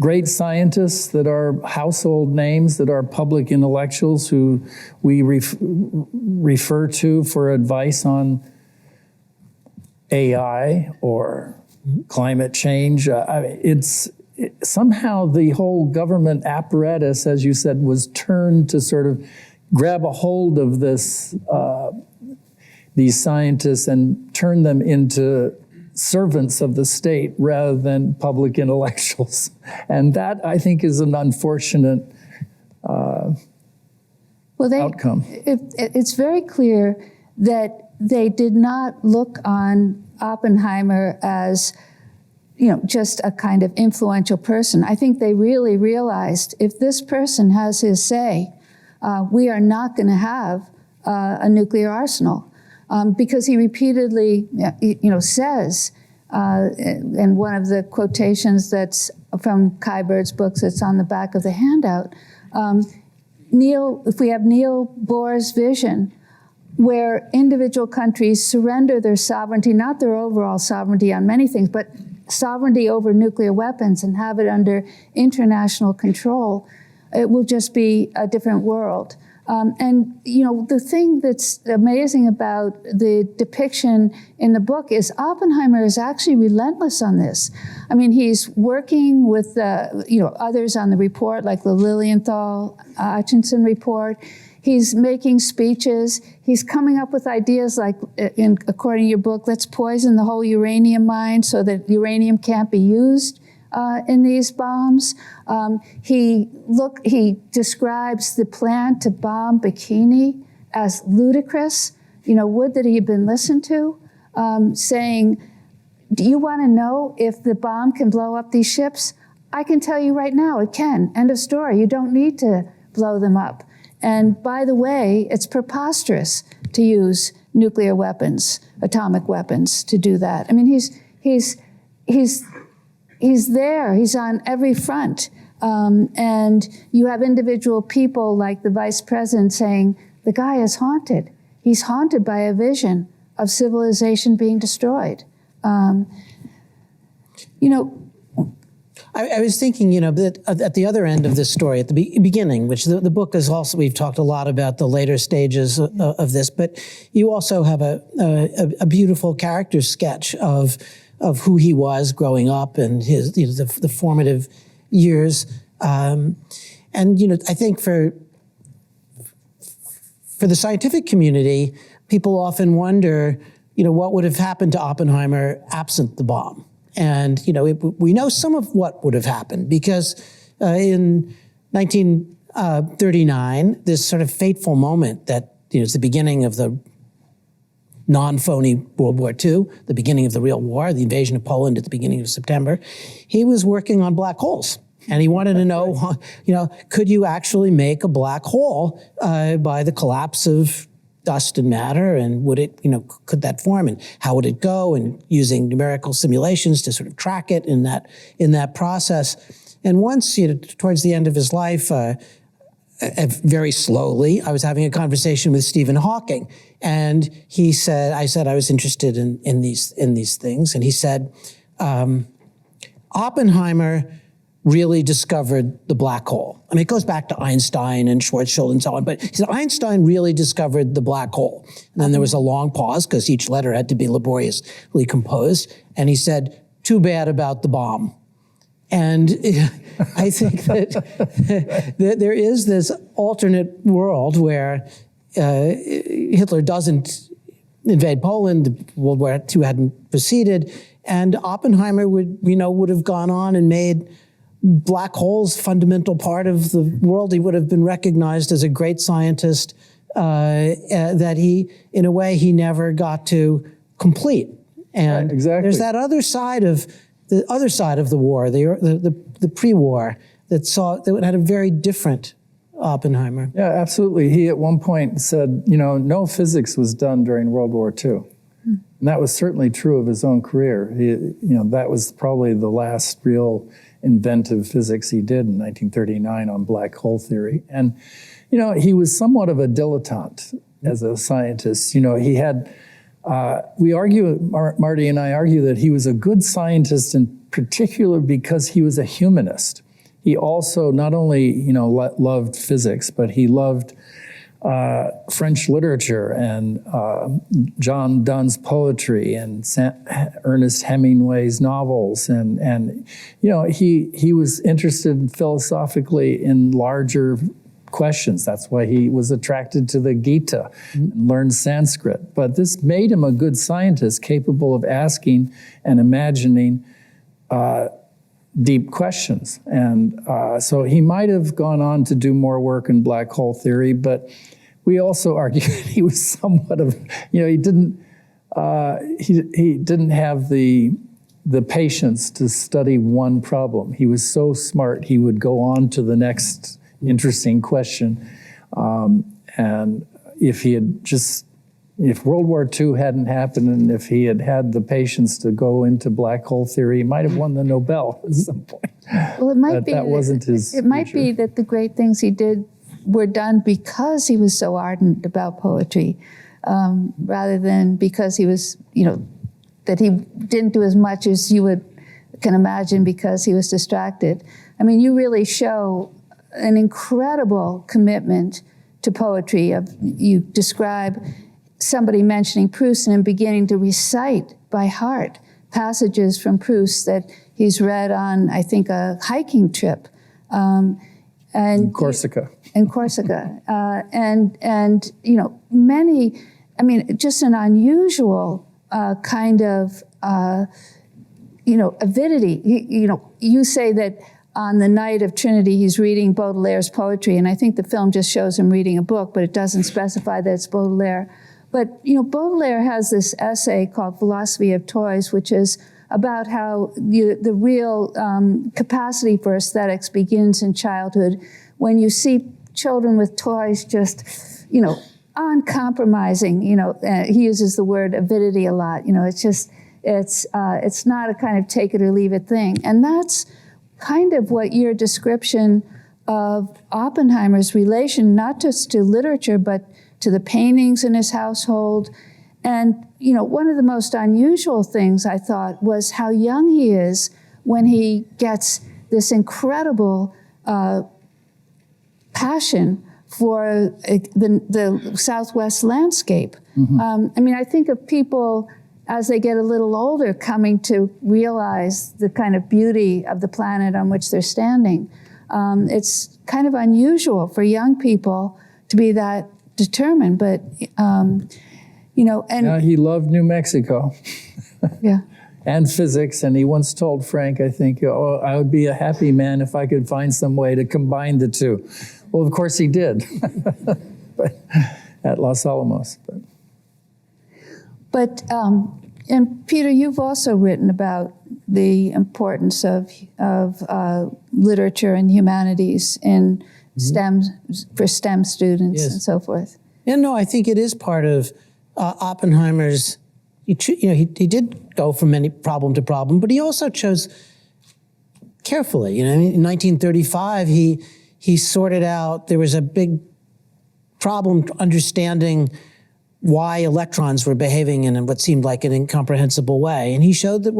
great scientists that are household names, that are public intellectuals who we refer to for advice on AI or climate change. Somehow the whole government apparatus, as you said, was turned to sort of grab a hold of these scientists and turn them into servants of the state rather than public intellectuals. And that, I think, is an unfortunate outcome. It's very clear that they did not look on Oppenheimer as, just a kind of influential person. I think they really realized if this person has his say, we are not going to have a nuclear arsenal. Because he repeatedly, says, in one of the quotations that's from Kai Bird's books that's on the back of the handout, if we have Neil Bohr's vision, where individual countries surrender their sovereignty, not their overall sovereignty on many things, but sovereignty over nuclear weapons and have it under international control, it will just be a different world. The thing that's amazing about the depiction in the book is Oppenheimer is actually relentless on this. I mean, he's working with, others on the report, like the Lilienthal-Hutchinson report. He's making speeches. He's coming up with ideas like, according to your book, let's poison the whole uranium mine so that uranium can't be used in these bombs. He describes the plan to bomb Bikini as ludicrous. Would that he had been listened to, saying, do you want to know if the bomb can blow up these ships? I can tell you right now, it can. End of story. You don't need to blow them up. And by the way, it's preposterous to use nuclear weapons, atomic weapons, to do that. I mean, he's there. He's on every front. And you have individual people like the vice president saying, the guy is haunted. He's haunted by a vision of civilization being destroyed. I was thinking, that at the other end of this story, at the beginning, which the book is also, we've talked a lot about the later stages of this, but you also have a beautiful character sketch of who he was growing up and his, the formative years. I think for the scientific community, people often wonder, what would have happened to Oppenheimer absent the bomb? And, we know some of what would have happened because in 1939, this sort of fateful moment that is the beginning of the non-phony World War II, the beginning of the real war, the invasion of Poland at the beginning of September, he was working on black holes. And he wanted to know, could you actually make a black hole by the collapse of dust and matter, and would it, could that form, and how would it go, and using numerical simulations to sort of track it in that process. And once, towards the end of his life, very slowly, I was having a conversation with Stephen Hawking, and I said I was interested in these things, and he said, Oppenheimer really discovered the black hole. I mean, it goes back to Einstein and Schwarzschild and so on, but he said Einstein really discovered the black hole. And then there was a long pause because each letter had to be laboriously composed. And he said, too bad about the bomb. And I think that there is this alternate world where Hitler doesn't invade Poland, World War II hadn't proceeded, and Oppenheimer would have gone on and made black holes fundamental part of the world. He would have been recognized as a great scientist that in a way, he never got to complete. And right, exactly. There's that other side of the war, the pre-war, that had a very different Oppenheimer. Yeah, absolutely. He at one point said, no physics was done during World War II. And that was certainly true of his own career. That was probably the last real inventive physics he did in 1939 on black hole theory. And, he was somewhat of a dilettante as a scientist. He had, Marty and I argue that he was a good scientist in particular because he was a humanist. he also not only loved physics, but he loved French literature and John Donne's poetry and Ernest Hemingway's novels, and he was interested philosophically in larger questions. That's why he was attracted to the Gita and learned Sanskrit. But this made him a good scientist, capable of asking and imagining deep questions. And so he might have gone on to do more work in black hole theory, but we also argue that he was somewhat of, he didn't have the patience to study one problem. He was so smart, he would go on to the next interesting question. And if World War II hadn't happened, and if he had had the patience to go into black hole theory, he might have won the Nobel at some point. Well, it might be that wasn't his. It might be that the great things he did were done because he was so ardent about poetry, rather than because he was, that he didn't do as much as you can imagine because he was distracted. I mean, you really show an incredible commitment to poetry. You describe somebody mentioning Proust and him beginning to recite by heart passages from Proust that he's read on, I think, a hiking trip. And Corsica. In Corsica. And many, just an unusual kind of, avidity. You say that on the night of Trinity, he's reading Baudelaire's poetry, and I think the film just shows him reading a book, but it doesn't specify that it's Baudelaire. But, Baudelaire has this essay called Philosophy of Toys, which is about how the real capacity for aesthetics begins in childhood, when you see children with toys just, uncompromising. He uses the word avidity a lot. It's not a kind of take it or leave it thing. And that's kind of what your description of Oppenheimer's relation, not just to literature, but to the paintings in his household. And, one of the most unusual things I thought was how young he is when he gets this incredible passion for the Southwest landscape. Mm-hmm. I think of people as they get a little older coming to realize the kind of beauty of the planet on which they're standing. It's kind of unusual for young people to be that determined, but, and... Yeah, he loved New Mexico. Yeah. And physics, and he once told Frank, I think, I would be a happy man if I could find some way to combine the two. Well, of course he did, but, at Los Alamos. But and Peter, you've also written about the importance of literature and humanities in STEM, for STEM students and so forth. Yeah, no, I think it is part of Oppenheimer's. He did go from problem to problem, but he also chose carefully. In 1935, he sorted out. There was a big problem understanding why electrons were behaving in what seemed like an incomprehensible way, and he showed that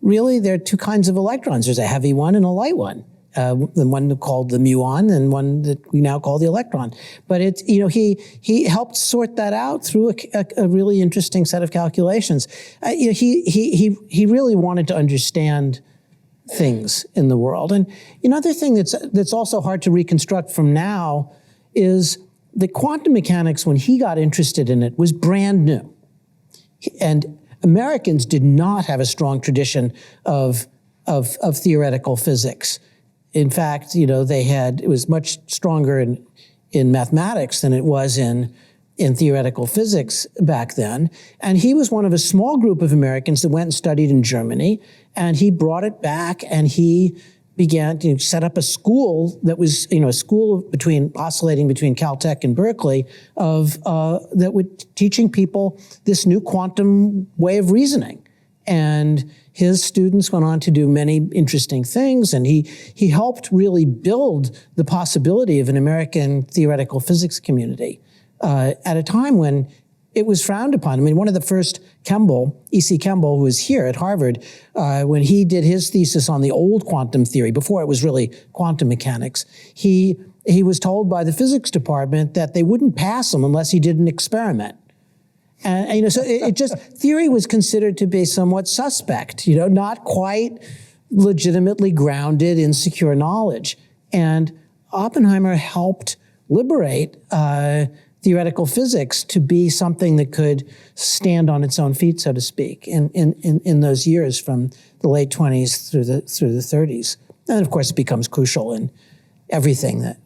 really there are two kinds of electrons. There's a heavy one and a light one. The one called the muon and one that we now call the electron. But he helped sort that out through a really interesting set of calculations. He really wanted to understand things in the world. And another thing that's also hard to reconstruct from now is the quantum mechanics, when he got interested in it, was brand new. And Americans did not have a strong tradition of theoretical physics. In fact, it was much stronger in mathematics than it was in theoretical physics back then. And he was one of a small group of Americans that went and studied in Germany, and he brought it back, and he began to set up a school that was, a school oscillating between Caltech and Berkeley that would teaching people this new quantum way of reasoning. And his students went on to do many interesting things, and he helped really build the possibility of an American theoretical physics community at a time when it was frowned upon. I mean, one of the first E.C. Kemble, who was here at Harvard, when he did his thesis on the old quantum theory, before it was really quantum mechanics, he was told by the physics department that they wouldn't pass him unless he did an experiment. And so it just, theory was considered to be somewhat suspect, not quite legitimately grounded in secure knowledge. And Oppenheimer helped liberate theoretical physics to be something that could stand on its own feet, so to speak, in those years from the late 20s through the 30s. And of course, it becomes crucial in everything that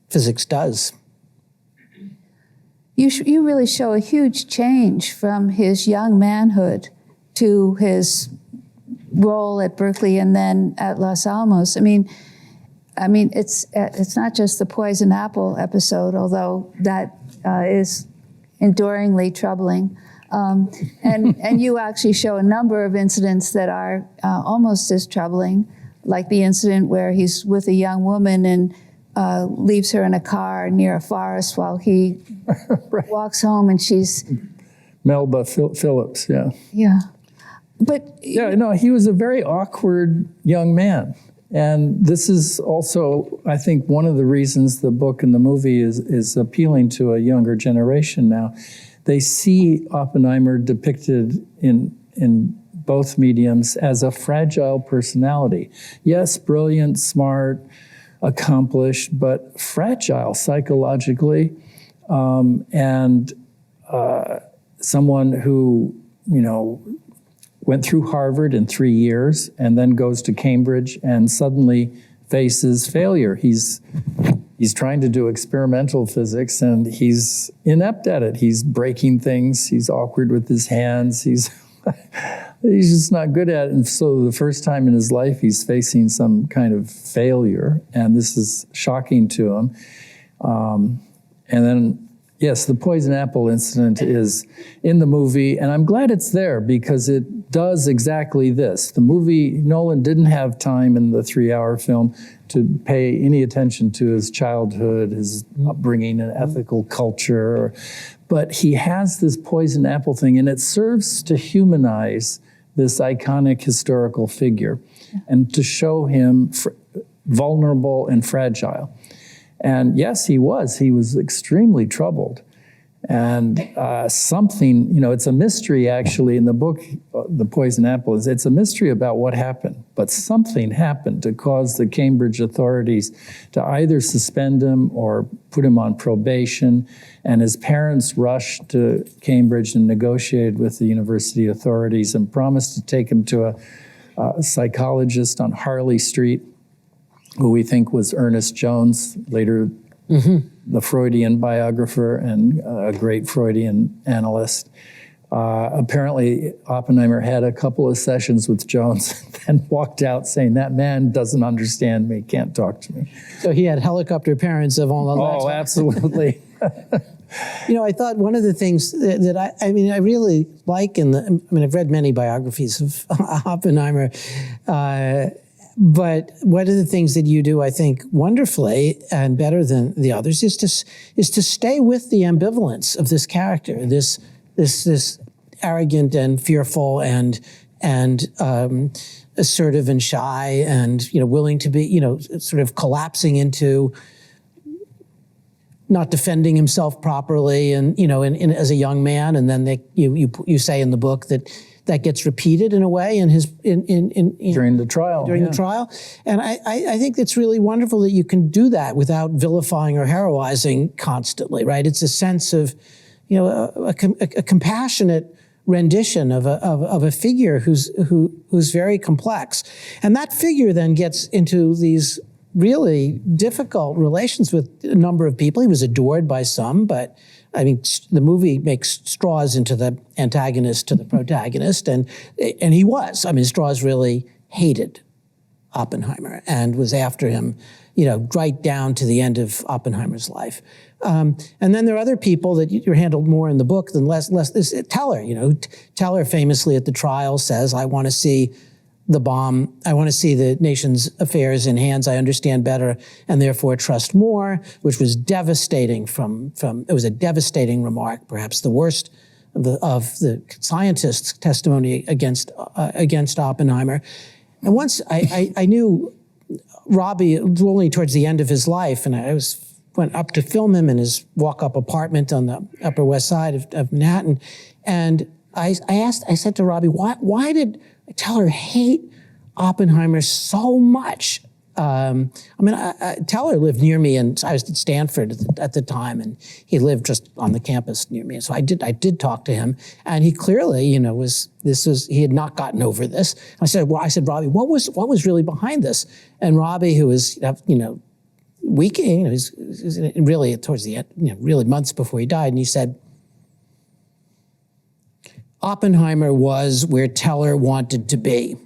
physics does. You really show a huge change from his young manhood to his role at Berkeley and then at Los Alamos. I mean, it's not just the poison apple episode, although that is enduringly troubling. And you actually show a number of incidents that are almost as troubling, like the incident where he's with a young woman and leaves her in a car near a forest while he right. walks home, and she's Melba Phillips, yeah. Yeah. But yeah, no, he was a very awkward young man. And this is also, I think, one of the reasons the book and the movie is appealing to a younger generation now. They see Oppenheimer depicted in both mediums as a fragile personality. Yes, brilliant, smart, accomplished, but fragile psychologically, and someone who, went through Harvard in 3 years and then goes to Cambridge and suddenly faces failure. He's trying to do experimental physics and he's inept at it. He's breaking things. He's awkward with his hands. He's just not good at it. And so the first time in his life, he's facing some kind of failure, and this is shocking to him. And then, yes, the poison apple incident is in the movie, and I'm glad it's there because it does exactly this. The movie, Nolan didn't have time in the 3-hour film to pay any attention to his childhood, his upbringing and ethical culture, but he has this poison apple thing, and it serves to humanize this iconic historical figure and to show him vulnerable and fragile. And yes, he was extremely troubled. And something, it's a mystery actually in the book, The Poison Apple, it's a mystery about what happened. But something happened to cause the Cambridge authorities to either suspend him or put him on probation. And his parents rushed to Cambridge and negotiated with the university authorities and promised to take him to a psychologist on Harley Street, who we think was Ernest Jones, later the Freudian biographer and a great Freudian analyst. Apparently, Oppenheimer had a couple of sessions with Jones and walked out saying, that man doesn't understand me, can't talk to me. So he had helicopter parents of all of that. Oh, absolutely. I thought one of the things that I really like I've read many biographies of Oppenheimer, but one of the things that you do, I think, wonderfully and better than the others is to stay with the ambivalence of this character, this arrogant and fearful and assertive and shy and willing to be sort of collapsing into not defending himself properly and as a young man, and then you say in the book that gets repeated in a way during the trial. The trial. And I think it's really wonderful that you can do that without vilifying or heroizing constantly, right? It's a sense of, a compassionate rendition of a figure who's very complex. And that figure then gets into these really difficult relations with a number of people. He was adored by some, but the movie makes Strauss into the antagonist to the protagonist, and he was. Strauss really hated Oppenheimer and was after him, right down to the end of Oppenheimer's life. And then there are other people that you're handled more in the book than less. Teller, Teller famously at the trial says, "I want to see the bomb. I want to see the nation's affairs in hands I understand better and therefore trust more," which was devastating it was a devastating remark, perhaps the worst the scientists' testimony against Oppenheimer. And once I knew Robbie only towards the end of his life, and went up to film him in his walk-up apartment on the Upper West Side of Manhattan, and I said to Robbie, why did Teller hate Oppenheimer so much? Teller lived near me, and I was at Stanford at the time, and he lived just on the campus near me. And so I did talk to him, and he clearly, he had not gotten over this. I said, Robbie, what was really behind this? And Robbie, who was, weakening, he's really towards the end, really months before he died, and he said, Oppenheimer was where Teller wanted to be.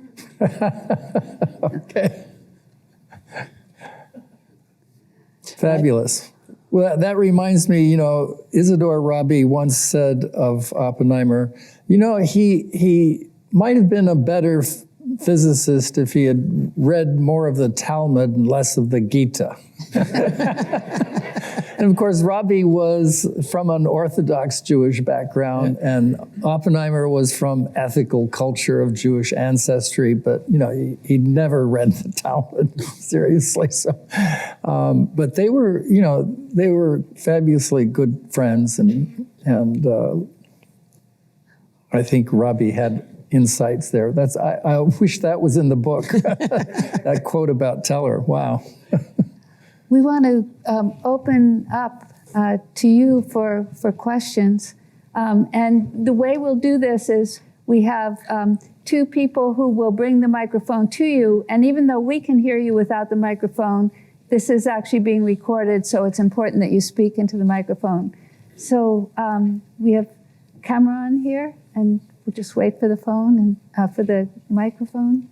Okay. Fabulous. Well, that reminds me, Isidore Rabi once said of Oppenheimer, he might have been a better physicist if he had read more of the Talmud and less of the Gita. And of course, Rabi was from an Orthodox Jewish background, and Oppenheimer was from ethical culture of Jewish ancestry, but he never read the Talmud seriously. So, but they were fabulously good friends, and I think Rabi had insights there. I wish that was in the book. That quote about Teller. Wow. We want to open up to you for questions. And the way we'll do this is we have two people who will bring the microphone to you. And even though we can hear you without the microphone, this is actually being recorded, so it's important that you speak into the microphone. So we have Cameron here, and we'll just wait for the phone and for the microphone.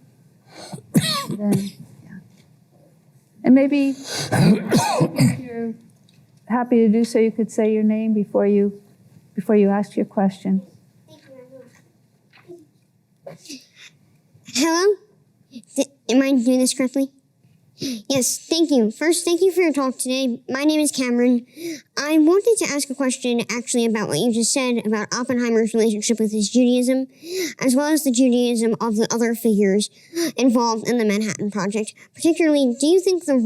And maybe if you're happy to do so, you could say your name before you ask your question. Hello? Am I doing this correctly? Yes, thank you. First, thank you for your talk today. My name is Cameron. I wanted to ask a question actually about what you just said about Oppenheimer's relationship with his Judaism, as well as the Judaism of the other figures involved in the Manhattan Project. Particularly, do you think the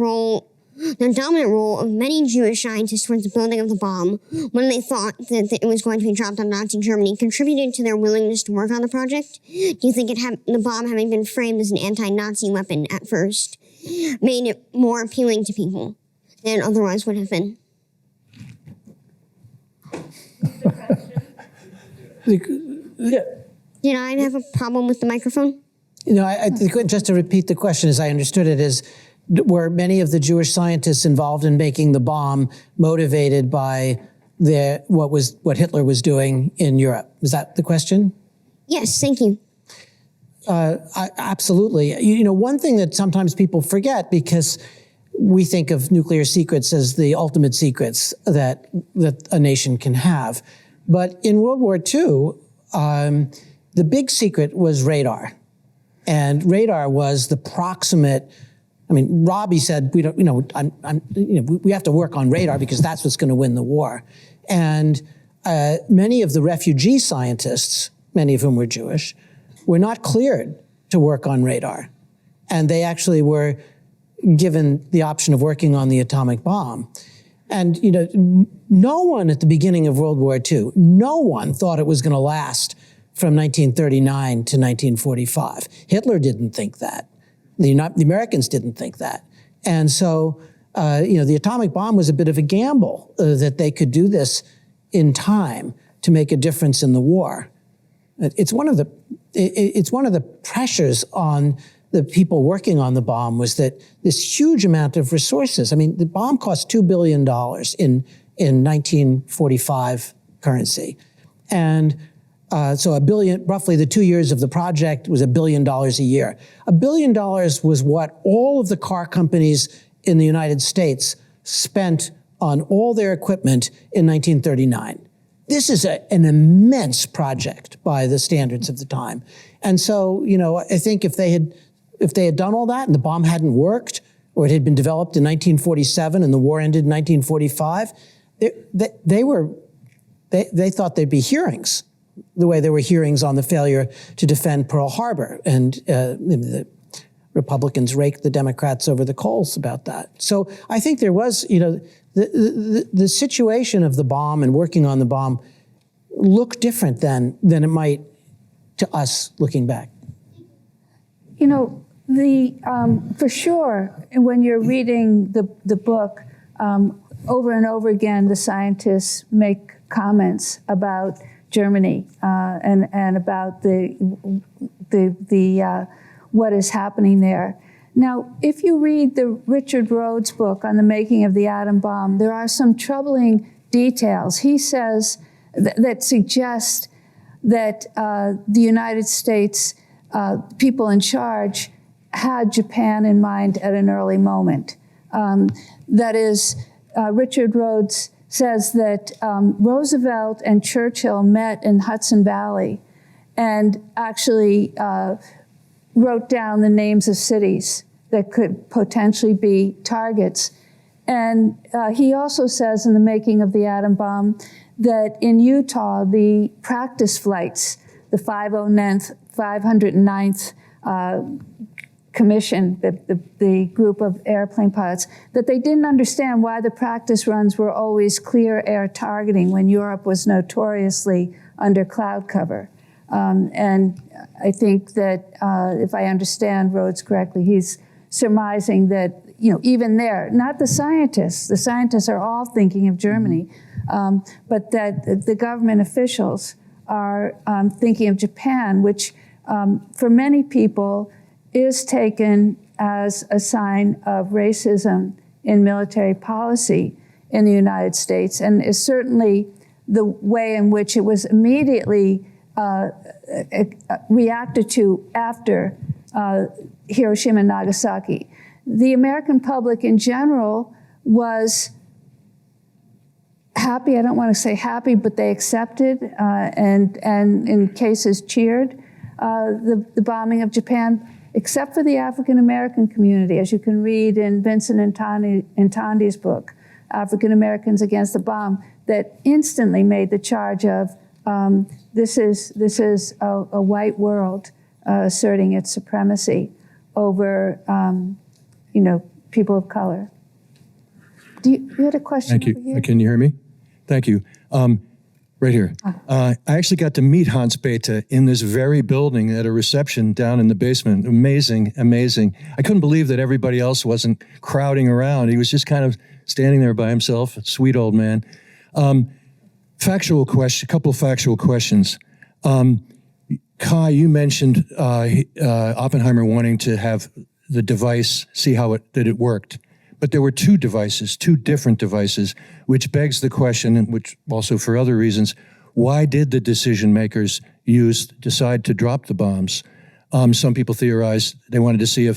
dominant role of many Jewish scientists towards the building of the bomb, when they thought that it was going to be dropped on Nazi Germany, contributed to their willingness to work on the project? Do you think the bomb, having been framed as an anti-Nazi weapon at first, made it more appealing to people than otherwise would have been? Did I have a problem with the microphone? I think just to repeat the question as I understood it is, were many of the Jewish scientists involved in making the bomb motivated by what Hitler was doing in Europe? Is that the question? Yes, thank you. Absolutely. One thing that sometimes people forget, because we think of nuclear secrets as the ultimate secrets that a nation can have. But in World War II, the big secret was radar. And radar was the proximate. Robbie said, we have to work on radar because that's what's going to win the war. And many of the refugee scientists, many of whom were Jewish, were not cleared to work on radar. And they actually were given the option of working on the atomic bomb. And, no one at the beginning of World War II, no one thought it was going to last from 1939 to 1945. Hitler didn't think that. The Americans didn't think that. And so, the atomic bomb was a bit of a gamble that they could do this in time to make a difference in the war. It's one of the pressures on the people working on the bomb was that this huge amount of resources. The bomb cost $2 billion in 1945 currency. And so $1 billion, roughly the 2 years of the project was $1 billion a year. $1 billion was what all of the car companies in the United States spent on all their equipment in 1939. This is an immense project by the standards of the time. And so, I think if they had done all that and the bomb hadn't worked, or it had been developed in 1947 and the war ended in 1945, they thought there'd be hearings the way there were hearings on the failure to defend Pearl Harbor, and the Republicans raked the Democrats over the coals about that. So I think there was, the situation of the bomb and working on the bomb looked different than it might to us looking back. For sure, when you're reading the book, over and over again, the scientists make comments about Germany and about the what is happening there. Now, if you read the Richard Rhodes book on the making of the atom bomb, there are some troubling details. He says that suggest that the United States people in charge had Japan in mind at an early moment. That is, Richard Rhodes says that Roosevelt and Churchill met in Hudson Valley and actually wrote down the names of cities that could potentially be targets. And he also says in the making of the atom bomb that in Utah, the practice flights, the 509th Commission, the group of airplane pilots, that they didn't understand why the practice runs were always clear air targeting when Europe was notoriously under cloud cover. And I think that if I understand Rhodes correctly, he's surmising that, even there, not the scientists are all thinking of Germany, but that the government officials are thinking of Japan, which for many people is taken as a sign of racism in military policy in the United States, and is certainly the way in which it was immediately reacted to after Hiroshima and Nagasaki. The American public in general was happy, I don't want to say happy, but they accepted and in cases cheered the bombing of Japan, except for the African American community, as you can read in Vincent Intandi's book, African Americans Against the Bomb, that instantly made the charge of this is a white world asserting its supremacy over people of color. You had a question? Thank you. Over here? Can you hear me? Thank you. Right here. I actually got to meet Hans Bethe in this very building at a reception down in the basement. Amazing, amazing. I couldn't believe that everybody else wasn't crowding around. He was just kind of standing there by himself, a sweet old man. Factual question, a couple of factual questions. Kai, you mentioned Oppenheimer wanting to have the device, see how that it worked. But there were two different devices, which begs the question, and which also for other reasons, why did the decision makers decide to drop the bombs? Some people theorize they wanted to see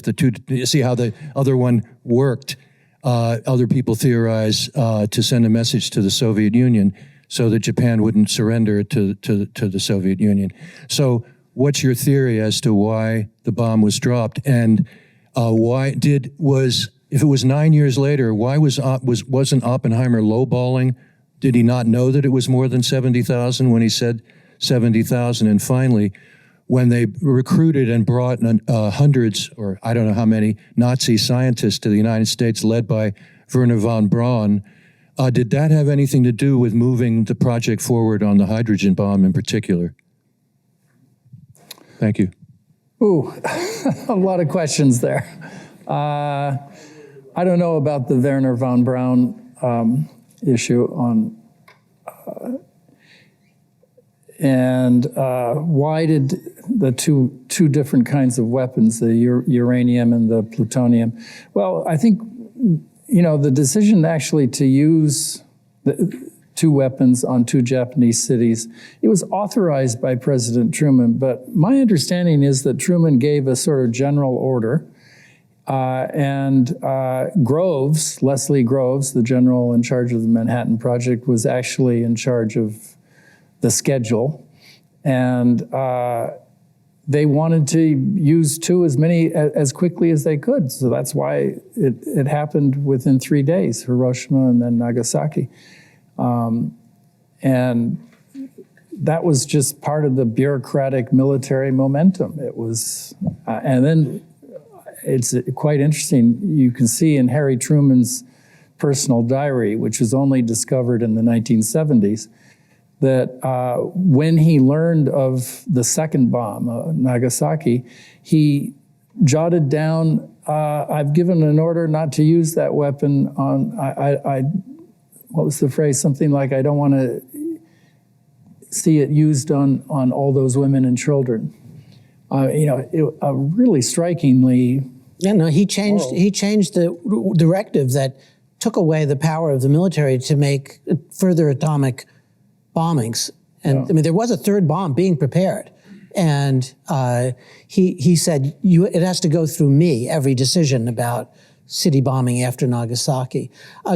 see how the other one worked. Other people theorize to send a message to the Soviet Union so that Japan wouldn't surrender to the Soviet Union. So what's your theory as to why the bomb was dropped? And if it was 9 years later, why wasn't Oppenheimer lowballing? Did he not know that it was more than 70,000 when he said 70,000? And finally, when they recruited and brought hundreds, or I don't know how many, Nazi scientists to the United States led by Wernher von Braun, did that have anything to do with moving the project forward on the hydrogen bomb in particular? Thank you. Ooh, a lot of questions there. I don't know about the Wernher von Braun issue on, and why did the two different kinds of weapons, the uranium and the plutonium? Well, I think, the decision actually to use the two weapons on two Japanese cities, it was authorized by President Truman, but my understanding is that Truman gave a sort of general order. And Leslie Groves, the general in charge of the Manhattan Project, was actually in charge of the schedule. And they wanted to use two as quickly as they could. So that's why it happened within 3 days, Hiroshima and then Nagasaki. And that was just part of the bureaucratic military momentum. It was, and then it's quite interesting. You can see in Harry Truman's personal diary, which was only discovered in the 1970s, that when he learned of the second bomb, Nagasaki, he jotted down, I've given an order not to use that weapon on, what was the phrase? Something like, I don't want to see it used on all those women and children. Really strikingly. Yeah, no, he changed the directive that took away the power of the military to make further atomic bombings. And I mean, there was a third bomb being prepared. And he said, it has to go through me, every decision about city bombing after Nagasaki.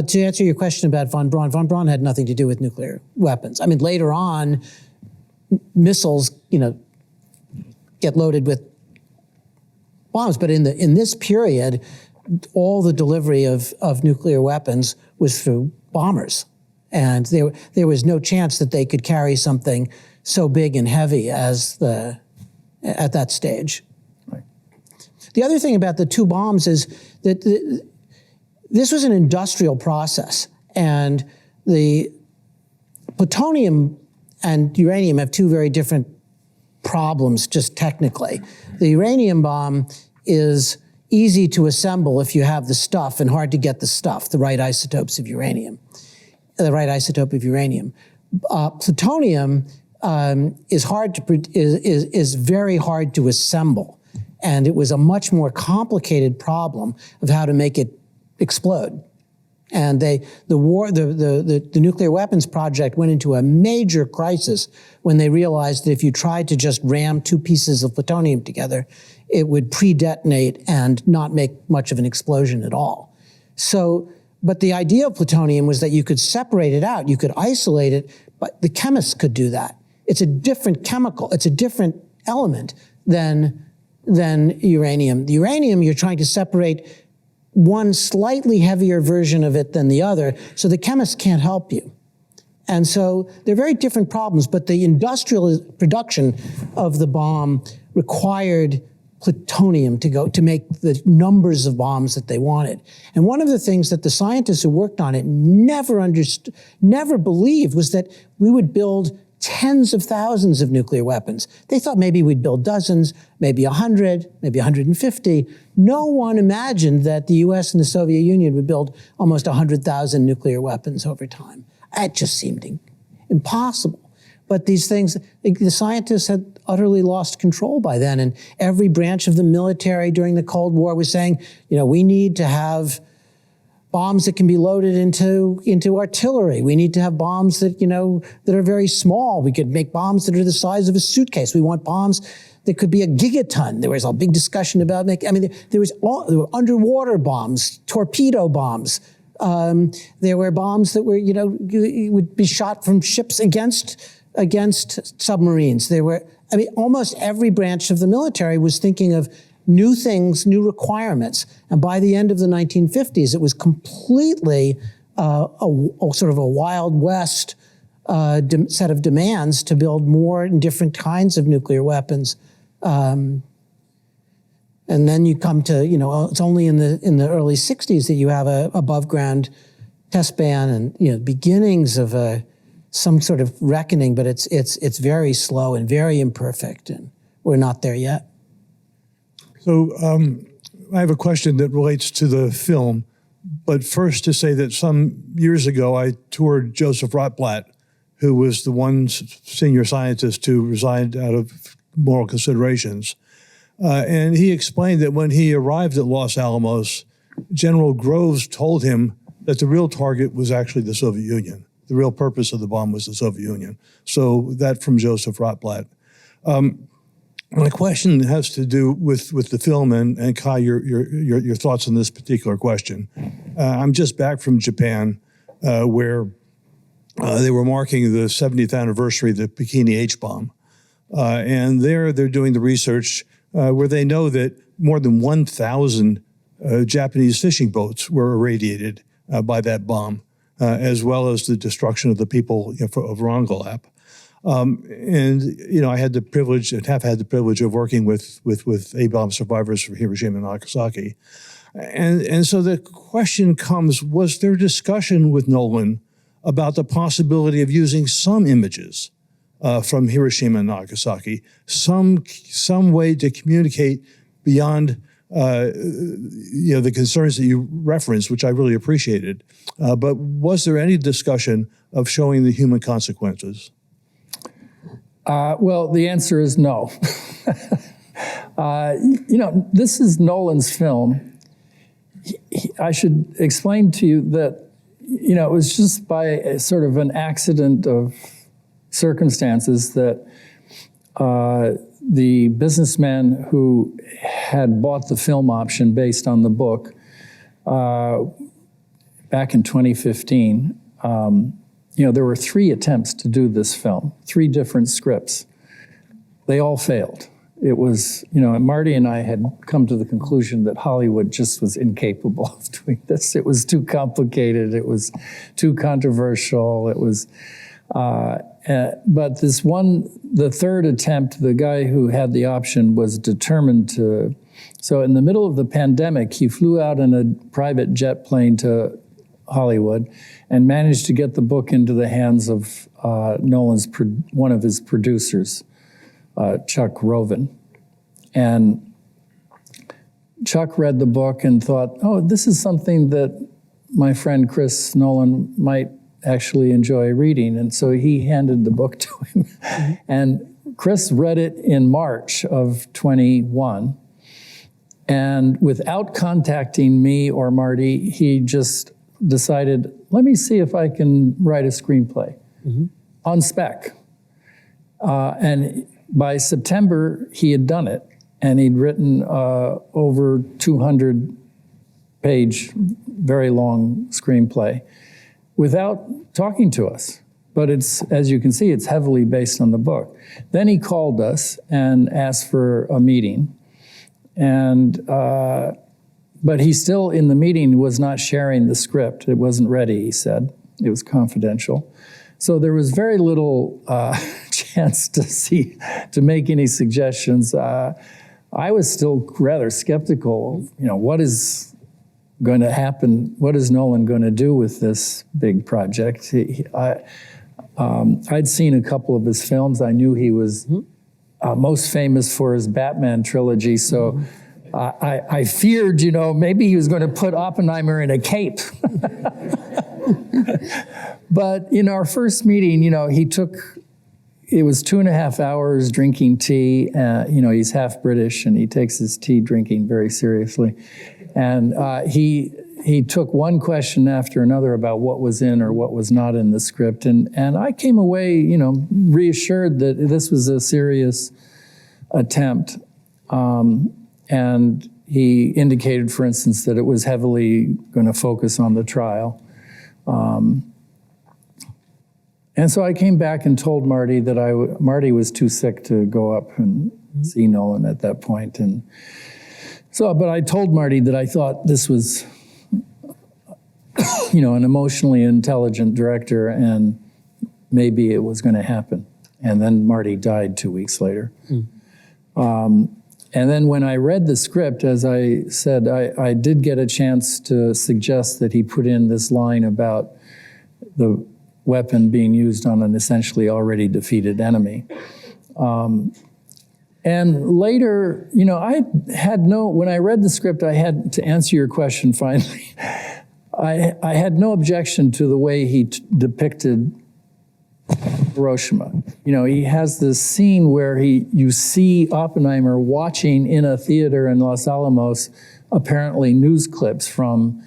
To answer your question about von Braun had nothing to do with nuclear weapons. I mean, later on, missiles, get loaded with bombs. But in this period, all the delivery of nuclear weapons was through bombers. And there was no chance that they could carry something so big and heavy at that stage. Right. The other thing about the two bombs is that this was an industrial process, and the plutonium and uranium have two very different problems, just technically. The uranium bomb is easy to assemble if you have the stuff, and hard to get the stuff, the right isotopes of uranium, the right isotope of uranium. Plutonium is very hard to assemble, and it was a much more complicated problem of how to make it explode. And the nuclear weapons project went into a major crisis when they realized that if you tried to just ram two pieces of plutonium together, it would pre-detonate and not make much of an explosion at all. But the idea of plutonium was that you could separate it out, you could isolate it, but the chemists could do that. It's a different chemical, it's a different element than uranium. The uranium, you're trying to separate one slightly heavier version of it than the other, so the chemists can't help you. And so they're very different problems, but the industrial production of the bomb required plutonium to make the numbers of bombs that they wanted. And one of the things that the scientists who worked on it never believed was that we would build tens of thousands of nuclear weapons. They thought maybe we'd build dozens, maybe 100, maybe 150. No one imagined that the US and the Soviet Union would build almost 100,000 nuclear weapons over time. It just seemed impossible. But these things, the scientists had utterly lost control by then, and every branch of the military during the Cold War was saying, we need to have bombs that can be loaded into artillery. We need to have bombs that are very small. We could make bombs that are the size of a suitcase. We want bombs that could be a gigaton. There was a big discussion about there were underwater bombs, torpedo bombs. There were bombs that were would be shot from ships against submarines. Almost every branch of the military was thinking of new things, new requirements. And by the end of the 1950s, it was completely a sort of a Wild West set of demands to build more and different kinds of nuclear weapons. And then you come to, it's only in the early 60s that you have a above ground test ban and, beginnings of some sort of reckoning, but it's very slow and very imperfect, and we're not there yet. So I have a question that relates to the film, but first to say that some years ago I toured Joseph Rotblat, who was the one senior scientist who resigned out of moral considerations. And he explained that when he arrived at Los Alamos, General Groves told him that the real target was actually the Soviet Union. The real purpose of the bomb was the Soviet Union. So that from Joseph Rotblat. My question has to do with the film, and Kai, your thoughts on this particular question. I'm just back from Japan, where they were marking the 70th anniversary of the Bikini H-bomb. And they're doing the research where they know that more than 1,000 Japanese fishing boats were irradiated by that bomb, as well as the destruction of the people of Rongelap. And I had the privilege and have had the privilege of working with A-bomb survivors from Hiroshima and Nagasaki. And so the question comes, was there discussion with Nolan about the possibility of using some images from Hiroshima and Nagasaki, some way to communicate beyond the concerns that you referenced, which I really appreciated. But was there any discussion of showing the human consequences? Well, the answer is no. This is Nolan's film. I should explain to you that, it was just by a sort of an accident of circumstances that the businessman who had bought the film option based on the book back in 2015, there were 3 attempts to do this film, 3 different scripts. They all failed. It was, Marty and I had come to the conclusion that Hollywood just was incapable of doing this. It was too complicated. It was too controversial. It was, but the third attempt, the guy who had the option was determined to, so in the middle of the pandemic, he flew out in a private jet plane to Hollywood and managed to get the book into the hands of Nolan's, one of his producers, Chuck Roven. And Chuck read the book and thought, oh, this is something that my friend Chris Nolan might actually enjoy reading. And so he handed the book to him. Mm-hmm. And Chris read it in March of 21. And without contacting me or Marty, he just decided, let me see if I can write a screenplay on spec. And by September, he had done it, and he'd written over 200-page, very long screenplay without talking to us. But it's, as you can see, it's heavily based on the book. Then he called us and asked for a meeting, and but he still, in the meeting, was not sharing the script. It wasn't ready, he said. It was confidential. So there was very little chance to make any suggestions. I was still rather skeptical. What is going to happen? What is Nolan going to do with this big project? I'd seen a couple of his films. I knew he was most famous for his Batman trilogy, so I feared, maybe he was going to put Oppenheimer in a cape. But in our first meeting, it was 2.5 hours drinking tea. He's half British and he takes his tea drinking very seriously. And he took one question after another about what was in or what was not in the script. And I came away, reassured that this was a serious attempt. And he indicated, for instance, that it was heavily going to focus on the trial. And so I came back and told Marty that Marty was too sick to go up and see Nolan at that point. And so, but I told Marty that I thought this was, an emotionally intelligent director, and maybe it was going to happen. And then Marty died 2 weeks later. And then when I read the script, as I said, I did get a chance to suggest that he put in this line about the weapon being used on an essentially already defeated enemy. And later, when I read the script, I had to answer your question finally. I had no objection to the way he depicted Hiroshima. He has this scene where you see Oppenheimer watching in a theater in Los Alamos, apparently news clips from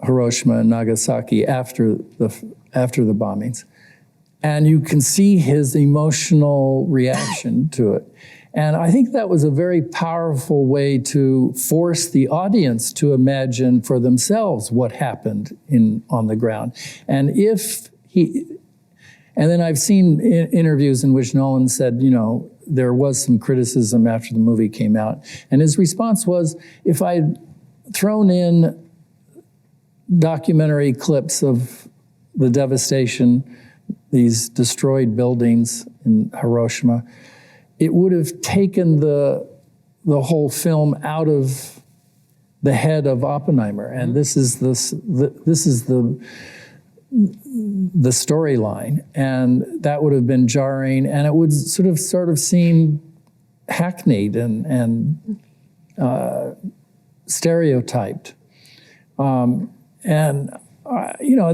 Hiroshima and Nagasaki after the bombings. And you can see his emotional reaction to it. And I think that was a very powerful way to force the audience to imagine for themselves what happened on the ground. And then I've seen interviews in which Nolan said, there was some criticism after the movie came out. And his response was, if I'd thrown in documentary clips of the devastation, these destroyed buildings in Hiroshima, it would have taken the whole film out of the head of Oppenheimer, and this is the storyline, and that would have been jarring, and it would sort of seem hackneyed and stereotyped.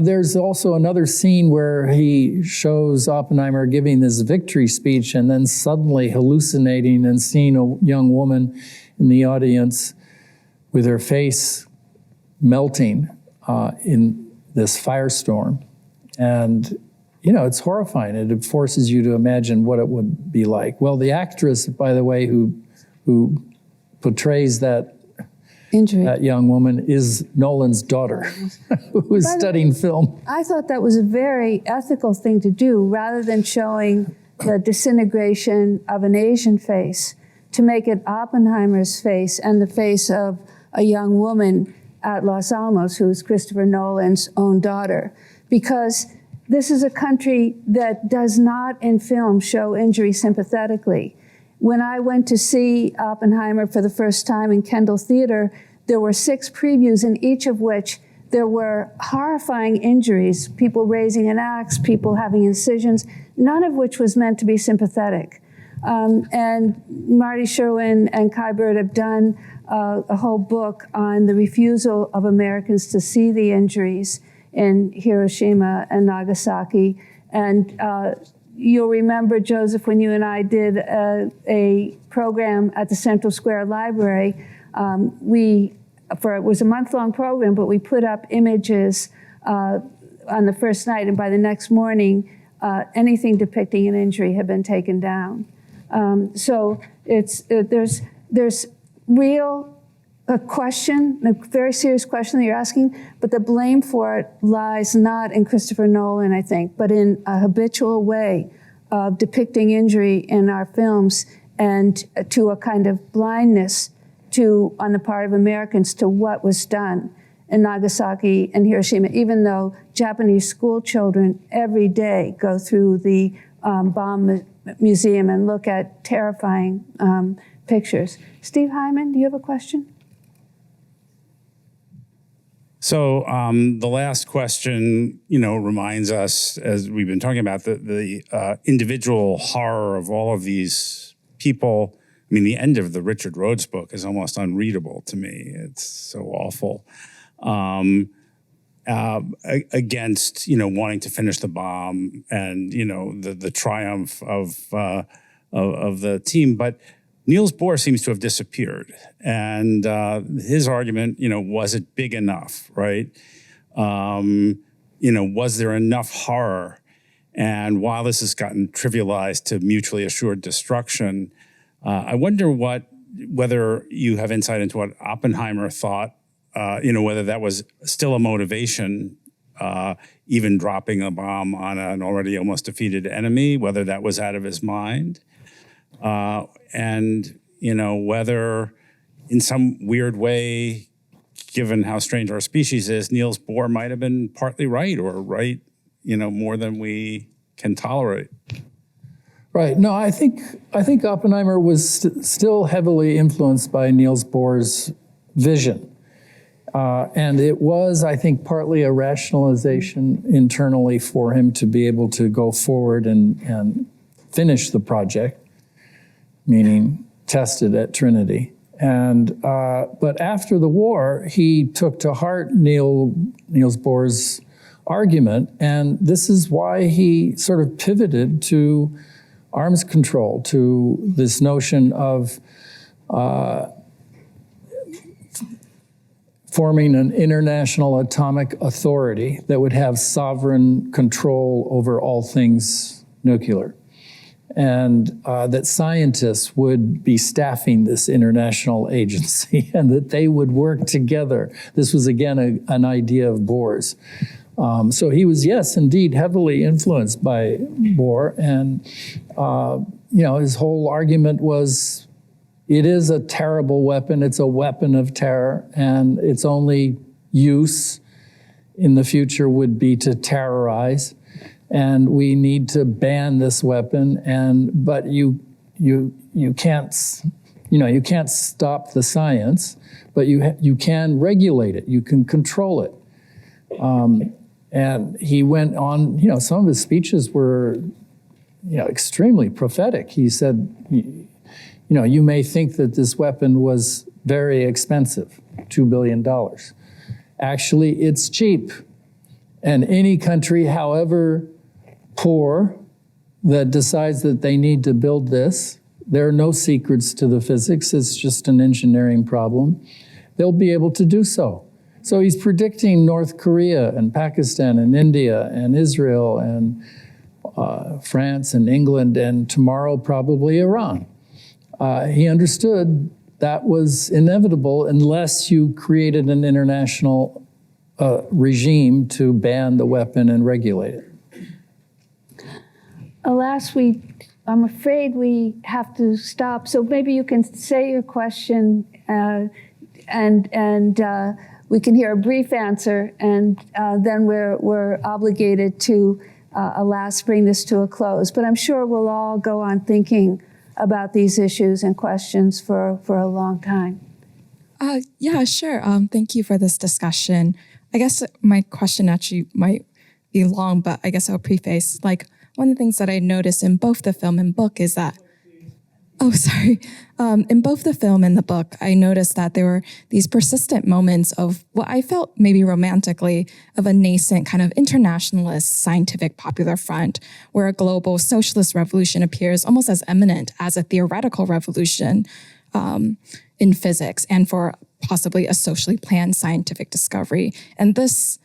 There's also another scene where he shows Oppenheimer giving this victory speech and then suddenly hallucinating and seeing a young woman in the audience with her face melting in this firestorm. And, it's horrifying. It forces you to imagine what it would be like. Well, the actress, by the way, who portrays that young woman is Nolan's daughter, who is studying film. I thought that was a very ethical thing to do, rather than showing the disintegration of an Asian face, to make it Oppenheimer's face and the face of a young woman at Los Alamos, who's Christopher Nolan's own daughter. Because this is a country that does not in film show injury sympathetically. When I went to see Oppenheimer for the first time in Kendall Theater, there were 6 previews, in each of which there were horrifying injuries, people raising an axe, people having incisions, none of which was meant to be sympathetic. And Marty Sherwin and Kai Bird have done a whole book on the refusal of Americans to see the injuries in Hiroshima and Nagasaki. And you'll remember, Joseph, when you and I did a program at the Central Square Library, it was a month-long program, but we put up images on the first night, and by the next morning, anything depicting an injury had been taken down. So there's real a question, a very serious question that you're asking, but the blame for it lies not in Christopher Nolan, I think, but in a habitual way of depicting injury in our films, and to a kind of blindness on the part of Americans to what was done in Nagasaki and Hiroshima, even though Japanese school children every day go through the bomb museum and look at terrifying pictures. Steve Hyman, do you have a question? So the last question, reminds us, as we've been talking about, the individual horror of all of these people. I mean, the end of the Richard Rhodes book is almost unreadable to me. It's so awful. Against, wanting to finish the bomb and, the triumph of the team. But Niels Bohr seems to have disappeared. And his argument, was it big enough, right? Was there enough horror? And while this has gotten trivialized to mutually assured destruction, I wonder whether you have insight into what Oppenheimer thought, whether that was still a motivation, even dropping a bomb on an already almost defeated enemy, whether that was out of his mind. And whether in some weird way, given how strange our species is, Niels Bohr might have been partly right, or right, more than we can tolerate. Right. No, I think Oppenheimer was still heavily influenced by Niels Bohr's vision. And it was, I think, partly a rationalization internally for him to be able to go forward and finish the project, meaning test it at Trinity. And but after the war, he took to heart Niels Bohr's argument, and this is why he sort of pivoted to arms control, to this notion of forming an international atomic authority that would have sovereign control over all things nuclear. And that scientists would be staffing this international agency and that they would work together. This was, again, an idea of Bohr's. So he was, yes, indeed, heavily influenced by Bohr. And, his whole argument was, it is a terrible weapon. It's a weapon of terror. And its only use in the future would be to terrorize. and we need to ban this weapon. But you can't stop the science, but you can regulate it. You can control it. And he went on. Some of his speeches were, extremely prophetic. He said, you may think that this weapon was very expensive, $2 billion. Actually, it's cheap. And any country, however poor, that decides that they need to build this, there are no secrets to the physics, it's just an engineering problem, they'll be able to do so. So he's predicting North Korea and Pakistan and India and Israel and France and England and tomorrow probably Iran. He understood that was inevitable unless you created an international regime to ban the weapon and regulate it. Alas, I'm afraid we have to stop. So maybe you can say your question and we can hear a brief answer, and then we're obligated to, alas, bring this to a close. But I'm sure we'll all go on thinking about these issues and questions for a long time. Yeah, sure. Thank you for this discussion. I guess my question actually might be long, but I guess I'll preface. One of the things that I noticed in both the film and book is that, in both the film and the book, I noticed that there were these persistent moments of what I felt maybe romantically of a nascent kind of internationalist scientific popular front, where a global socialist revolution appears almost as imminent as a theoretical revolution in physics and for possibly a socially planned scientific discovery. And this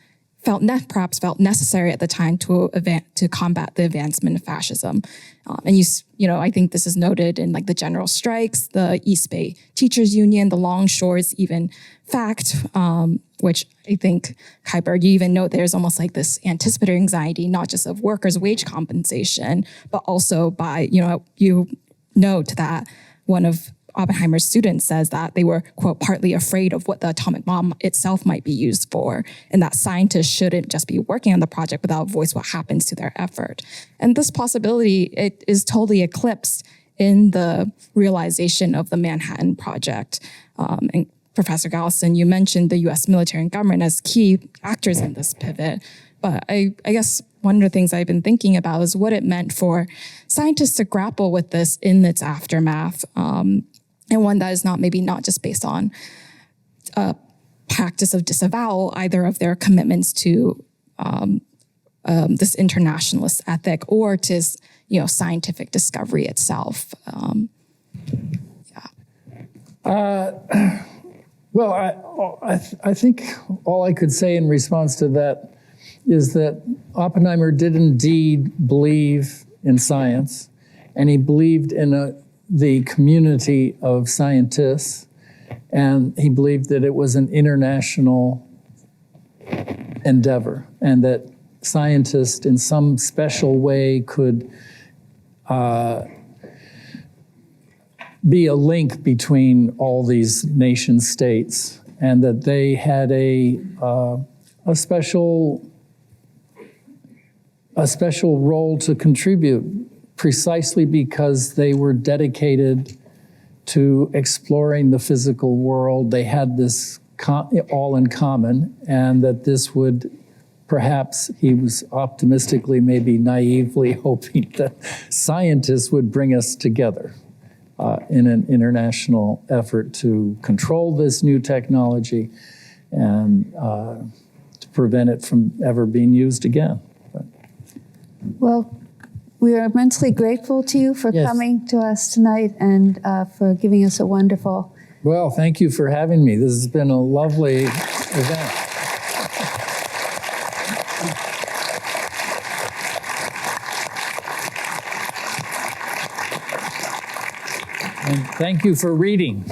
perhaps felt necessary at the time to combat the advancement of fascism. And I think this is noted in the general strikes, the East Bay Teachers Union, the Longshore's even fact, which I think, Kuiper, you even note there's almost this anticipatory anxiety, not just of workers' wage compensation, but also by, you note that one of Oppenheimer's students says that they were, quote, partly afraid of what the atomic bomb itself might be used for, and that scientists shouldn't just be working on the project without voice what happens to their effort. And this possibility, it is totally eclipsed in the realization of the Manhattan Project. And Professor Galison, you mentioned the US military and government as key actors in this pivot. But I guess one of the things I've been thinking about is what it meant for scientists to grapple with this in its aftermath. And one that is not just based on a practice of disavowal, either of their commitments to this internationalist ethic or to scientific discovery itself. Well, I think all I could say in response to that is that Oppenheimer did indeed believe in science, and he believed in the community of scientists, and he believed that it was an international endeavor, and that scientists in some special way could be a link between all these nation states, and that they had a special role to contribute precisely because they were dedicated to exploring the physical world. They had this all in common, and that this would perhaps, he was optimistically, maybe naively hoping that scientists would bring us together in an international effort to control this new technology and to prevent it from ever being used again. Well, we are immensely grateful to you for coming to us tonight and for giving us a wonderful. Well, thank you for having me. This has been a lovely event. And thank you for reading.